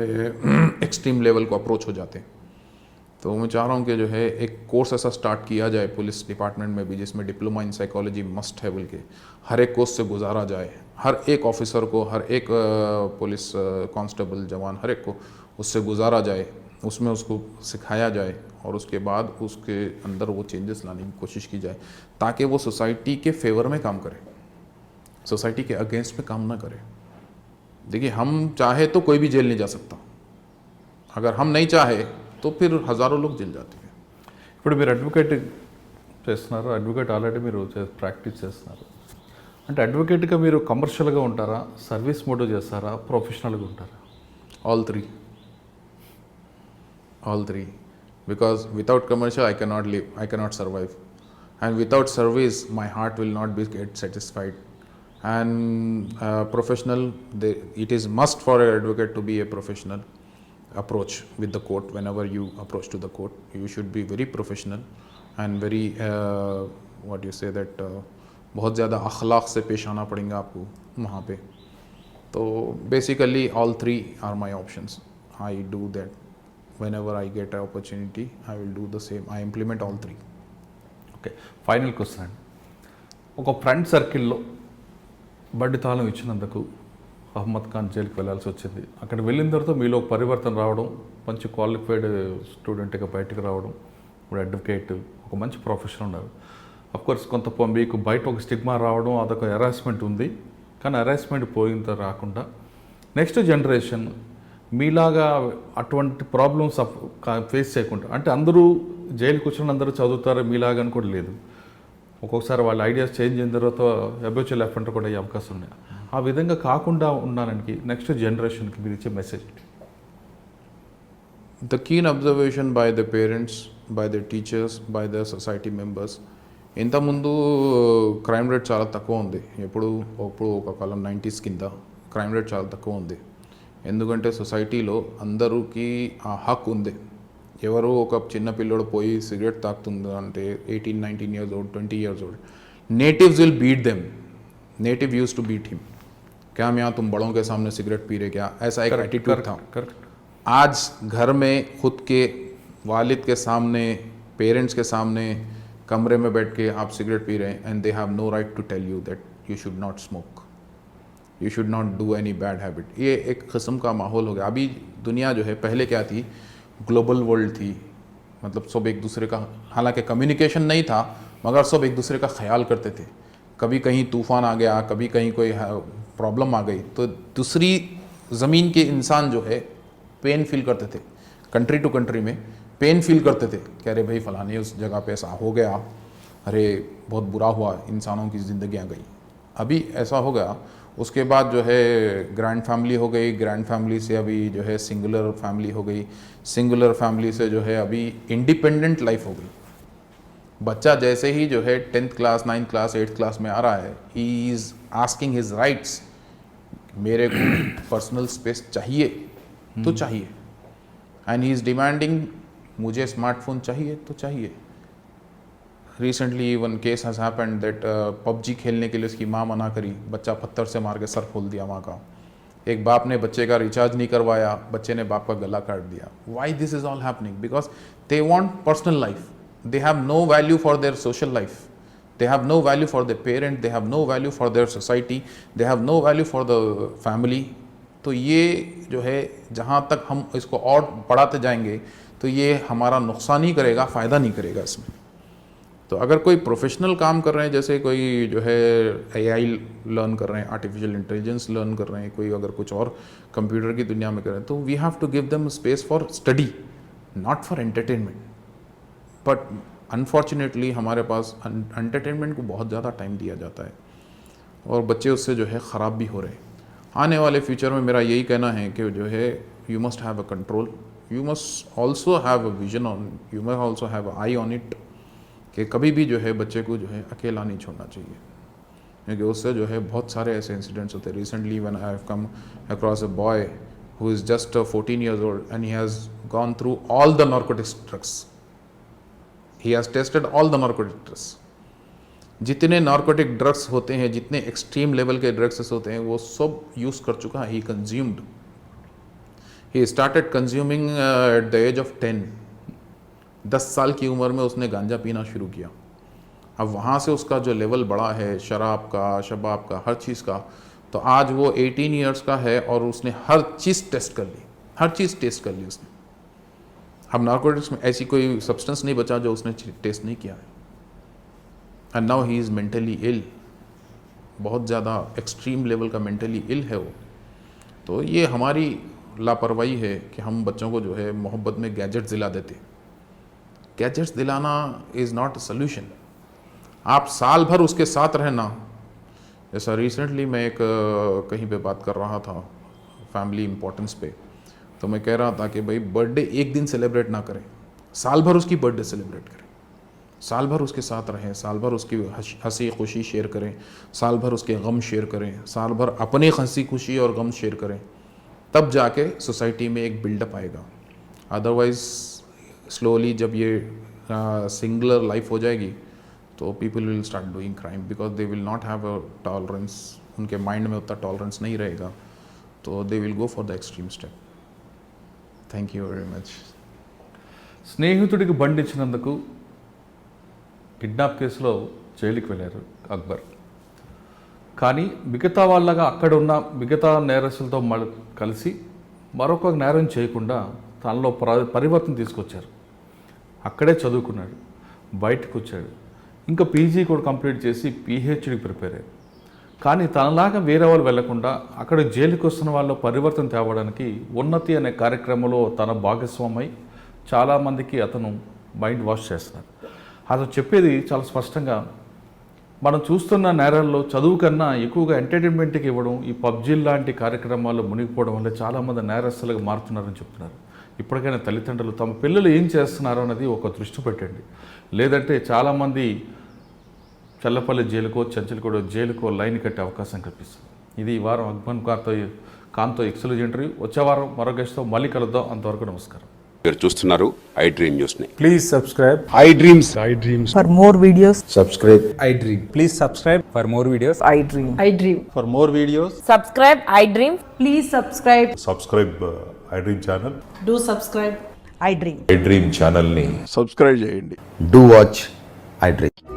एक्सट्रीम लेवल को अप्रोच हो जाते हैं। तो मैं चाह रहा हूँ कि जो है एक कोर्स ऐसा स्टार्ट किया जाए पुलिस डिपार्टमेंट में भी, जिसमें डिप्लोमा इन साइकोलॉजी मस्ट है, बल्कि हर एक कोर्स से गुजारा जाए, हर एक ऑफिसर को, हर एक पुलिस कांस्टेबल जवान, हर एक को उससे गुजारा जाए, उसमें उसको सिखाया जाए और उसके बाद उसके अंदर वो चेंजेस लाने की कोशिश की जाए, ताकि वो सोसाइटी के फेवर में काम करे, सोसाइटी के अगेंस्ट में काम ना करे। देखिए, हम चाहे तो कोई भी जेल नहीं जा सकता, अगर हम नहीं चाहे तो फिर हज़ारों लोग जेल जाते हैं। ఇప్పుడు మీరు అడ్వకేట్ చేస్తున్నారు, అడ్వకేట్ ఆల్రెడీ మీరు ప్రాక్టీస్ చేస్తున్నారు అంటే అడ్వకేట్గా మీరు కమర్షియల్గా ఉంటారా, సర్వీస్ మోడ్ చేస్తారా, ప్రొఫెషనల్గా ఉంటారా? All three. All three. Because without commercial I cannot live, I cannot survive. And without service my heart will not be get satisfied. And professional, it is must for an advocate to be a professional approach with the court. Whenever you approach to the court, you should be very professional and very what you say that बहुत ज़्यादा अखलाक से पेश आना पड़ेगा आपको वहाँ पे। तो basically all three are my options. I do that whenever I get an opportunity, I will do the same. I implement all three. Okay, final question అండి. ఒక ఫ్రెండ్ సర్కిల్లో బండి తాళం ఇచ్చినందుకు అహ్మద్ ఖాన్ జైలుకి వెళ్ళాల్సి వచ్చింది. అక్కడ వెళ్ళిన తర్వాత మీలో ఒక పరివర్తన రావడం, మంచి క్వాలిఫైడ్ స్టూడెంట్గా బయటకు రావడం, ఇప్పుడు అడ్వకేట్, ఒక మంచి ప్రొఫెషన్ ఉన్నారు. అఫ్కోర్స్ కొంత మీకు బయట ఒక స్టిగ్మా రావడం, అదొక హెరాస్మెంట్ ఉంది. కానీ హెరాస్మెంట్ పోయింత రాకుండా నెక్స్ట్ జనరేషన్ మీలాగా అటువంటి ప్రాబ్లమ్స్ ఫేస్ చేయకుండా, అంటే అందరూ జైలుకి వచ్చిన అందరూ చదువుతారు మీలాగా అని కూడా లేదు. ఒక్కొక్కసారి వాళ్ళ ఐడియాస్ చేంజ్ అయిన తర్వాత అబ్యూచువల్ అఫెండర్ కూడా అయ్యే అవకాశం ఉన్నాయి. ఆ విధంగా కాకుండా ఉండడానికి నెక్స్ట్ జనరేషన్కి మీరు ఇచ్చే message? The keen observation by the parents, by the teachers, by the society members. ఇంతకుముందు క్రైమ్ రేట్ చాలా తక్కువ ఉంది. ఎప్పుడు ఒక కాలం 90s కింద క్రైమ్ రేట్ చాలా తక్కువ ఉంది. ఎందుకంటే సొసైటీలో అందరికీ ఆ హక్కు ఉంది. ఎవరు ఒక చిన్న పిల్లోడు పోయి సిగరెట్ తాకుతుంది అంటే 18-19 years old, 20 years old, natives will beat them. Native use to beat him. क्या हम यहाँ तुम बड़ों के सामने सिगरेट पी रहे क्या, ऐसा एक एटीट्यूड था. आज घर में खुद के वालिद के सामने, पेरेंट्स के सामने कमरे में बैठ के आप सिगरेट पी रहे हैं and they have no right to tell you that you should not smoke, you should not do any bad habit. ये एक किस्म का माहौल हो गया. अभी दुनिया जो है, पहले क्या थी, ग्लोबल वर्ल्ड थी, मतलब सब एक दूसरे का, हालांकि कम्युनिकेशन नहीं था मगर सब एक दूसरे का ख्याल करते थे. कभी कहीं तूफ़ान आ गया, कभी कहीं कोई प्रॉब्लम आ गई तो दूसरी ज़मीन के इंसान जो है पेन फील करते थे. कंट्री टू कंट्री में पेन फील करते थे कि अरे भाई फ़लाने उस जगह पे ऐसा हो गया, अरे बहुत बुरा हुआ, इंसानों की ज़िंदगियाँ गई. अभी ऐसा हो गया. उसके बाद जो है ग्रैंड फैमिली हो गई, ग्रैंड फैमिली से अभी जो है सिंगुलर फैमिली हो गई, सिंगुलर फैमिली से जो है अभी इंडिपेंडेंट लाइफ हो गई. बच्चा जैसे ही जो है 10th class, 9th class, 8th class में आ रहा है, he is asking his rights. मेरे को पर्सनल स्पेस चाहिए तो चाहिए, एंड ही इज़ डिमांडिंग मुझे स्मार्टफोन चाहिए तो चाहिए. Recently one case has happened that PUBG खेलने के लिए उसकी माँ मना करी, बच्चा पत्थर से मार के सर खोल दिया माँ का. एक बाप ने बच्चे का रिचार्ज नहीं करवाया, बच्चे ने बाप का गला काट दिया. Why this is all happening? Because they want personal life. They have no value for their social life. They have no value for their parent. They have no value for their society. They have no value for the family. तो ये जो है, जहाँ तक हम इसको और बढ़ाते जाएंगे तो ये हमारा नुकसान ही करेगा, फ़ायदा नहीं करेगा इसमें. तो अगर कोई प्रोफेशनल काम कर रहे हैं, जैसे कोई जो है AI लर्न कर रहे हैं, आर्टिफिशियल इंटेलिजेंस लर्न कर रहे हैं, कोई अगर कुछ और कंप्यूटर की दुनिया में कर रहे हैं, तो we have to give them space for study, not for entertainment. But unfortunately हमारे पास एंटरटेनमेंट को बहुत ज़्यादा टाइम दिया जाता है और बच्चे उससे जो है ख़राब भी हो रहे हैं. आने वाले फ्यूचर में मेरा यही कहना है कि जो है you must have a control, you must also have a vision on, you must also have a I on it, कि कभी भी जो है बच्चे को जो है अकेला नहीं छोड़ना चाहिए, क्योंकि उससे जो है बहुत सारे ऐसे इंसिडेंट्स होते हैं. Recently when I have come across a boy who is just 14 years old and he has gone through all the narcotics drugs. He has tested all the narcotic drugs. जितने नार्कोटिक ड्रग्स होते हैं, जितने extreme level के drugs होते हैं, वो सब use कर चुका है. He consumed, he started consuming at the age of 10. 10 साल की उम्र में उसने गांजा पीना शुरू किया. अब वहाँ से उसका जो लेवल बढ़ा है शराब का, शबाब का, हर चीज़ का, तो आज वो 18 years का है और उसने हर चीज़ टेस्ट कर ली, हर चीज़ टेस्ट कर ली उसने. अब नार्कोटिक्स में ऐसी कोई सब्सटेंस नहीं बचा जो उसने टेस्ट नहीं किया है. And now he is mentally ill, बहुत ज़्यादा एक्सट्रीम लेवल का मेंटली इल है वो. तो ये हमारी लापरवाही है कि हम बच्चों को जो है मोहब्बत में गैजेट्स दिला देते. गैजेट्स दिलाना इज़ नॉट अ सोल्यूशन. आप साल भर उसके साथ रहना. जैसा रिसेंटली मैं एक कहीं पे बात कर रहा था फैमिली इम्पोर्टेंस पे, तो मैं कह रहा था कि भाई बर्थडे एक दिन सेलिब्रेट ना करें, साल भर उसकी बर्थडे सेलिब्रेट करें, साल भर उसके साथ रहें, साल भर उसकी हंसी खुशी शेयर करें, साल भर उसके गम शेयर करें, साल भर अपने हंसी खुशी और गम शेयर करें. तब जाके सोसाइटी में एक बिल्डअप आएगा. अदरवाइज़ स्लोली जब ये सिंगुलर लाइफ हो जाएगी तो people will start doing crime, because they will not have a tolerance. उनके माइंड में उतना टॉलरेंस नहीं रहेगा, तो they will go for the extreme step. Thank you very much. స్నేహితుడికి బండి ఇచ్చినందుకు కిడ్నాప్ కేసులో జైలుకి వెళ్ళారు అక్బర్. కానీ మిగతా వాళ్ళగా అక్కడ ఉన్న మిగతా నేరస్తులతో కలిసి మరొక నేరం చేయకుండా తనలో పరివర్తన తీసుకొచ్చారు. అక్కడే చదువుకున్నాడు, బయటకు వచ్చాడు, ఇంకా పీజీ కూడా కంప్లీట్ చేసి PhDకి ప్రిపేర్ అయ్యారు. కానీ తనలాగా వేరే వాళ్ళు వెళ్లకుండా అక్కడ జైలుకి వస్తున్న వాళ్ళు పరివర్తన తేవడానికి ఉన్నతి అనే కార్యక్రమంలో తన భాగస్వామై చాలామందికి అతను మైండ్ వాష్ చేస్తున్నారు. అతను చెప్పేది చాలా స్పష్టంగా, మనం చూస్తున్న నేరాల్లో చదువు కన్నా ఎక్కువగా ఎంటర్టైన్మెంట్కి ఇవ్వడం, ఈ పబ్జీ లాంటి కార్యక్రమాల్లో మునిగిపోవడం వల్ల చాలామంది నేరస్తులుగా మారుతున్నారని చెప్తున్నారు. ఇప్పటికైనా తల్లిదండ్రులు తమ పిల్లలు ఏం చేస్తున్నారో అనేది ఒక దృష్టి పెట్టండి. లేదంటే చాలామంది చల్లపల్లి జైలుకో చంచల్గూడ జైలుకో లైన్ కట్టే అవకాశం కల్పిస్తుంది. ఇది ఈ వారం అక్బర్ ఖాన్తో ఎక్స్క్లూజివ్ ఇంటర్వ్యూ. వచ్చే వారం మరో గెస్ట్తో మళ్ళీ కలుద్దాం. అంతవరకు నమస్కారం. మీరు చూస్తున్నారు ఐ డ్రీమ్ న్యూస్ ని. Please subscribe. I dreams For more videos, Subscribe. I dream. Please subscribe for more videos. I dream. I dream. For more videos, Subscribe, I dream. Please subscribe. Subscribe I dream channel. Do subscribe. I dream. I dream ఛానల్ని subscribe చేయండి. Do watch I Dream.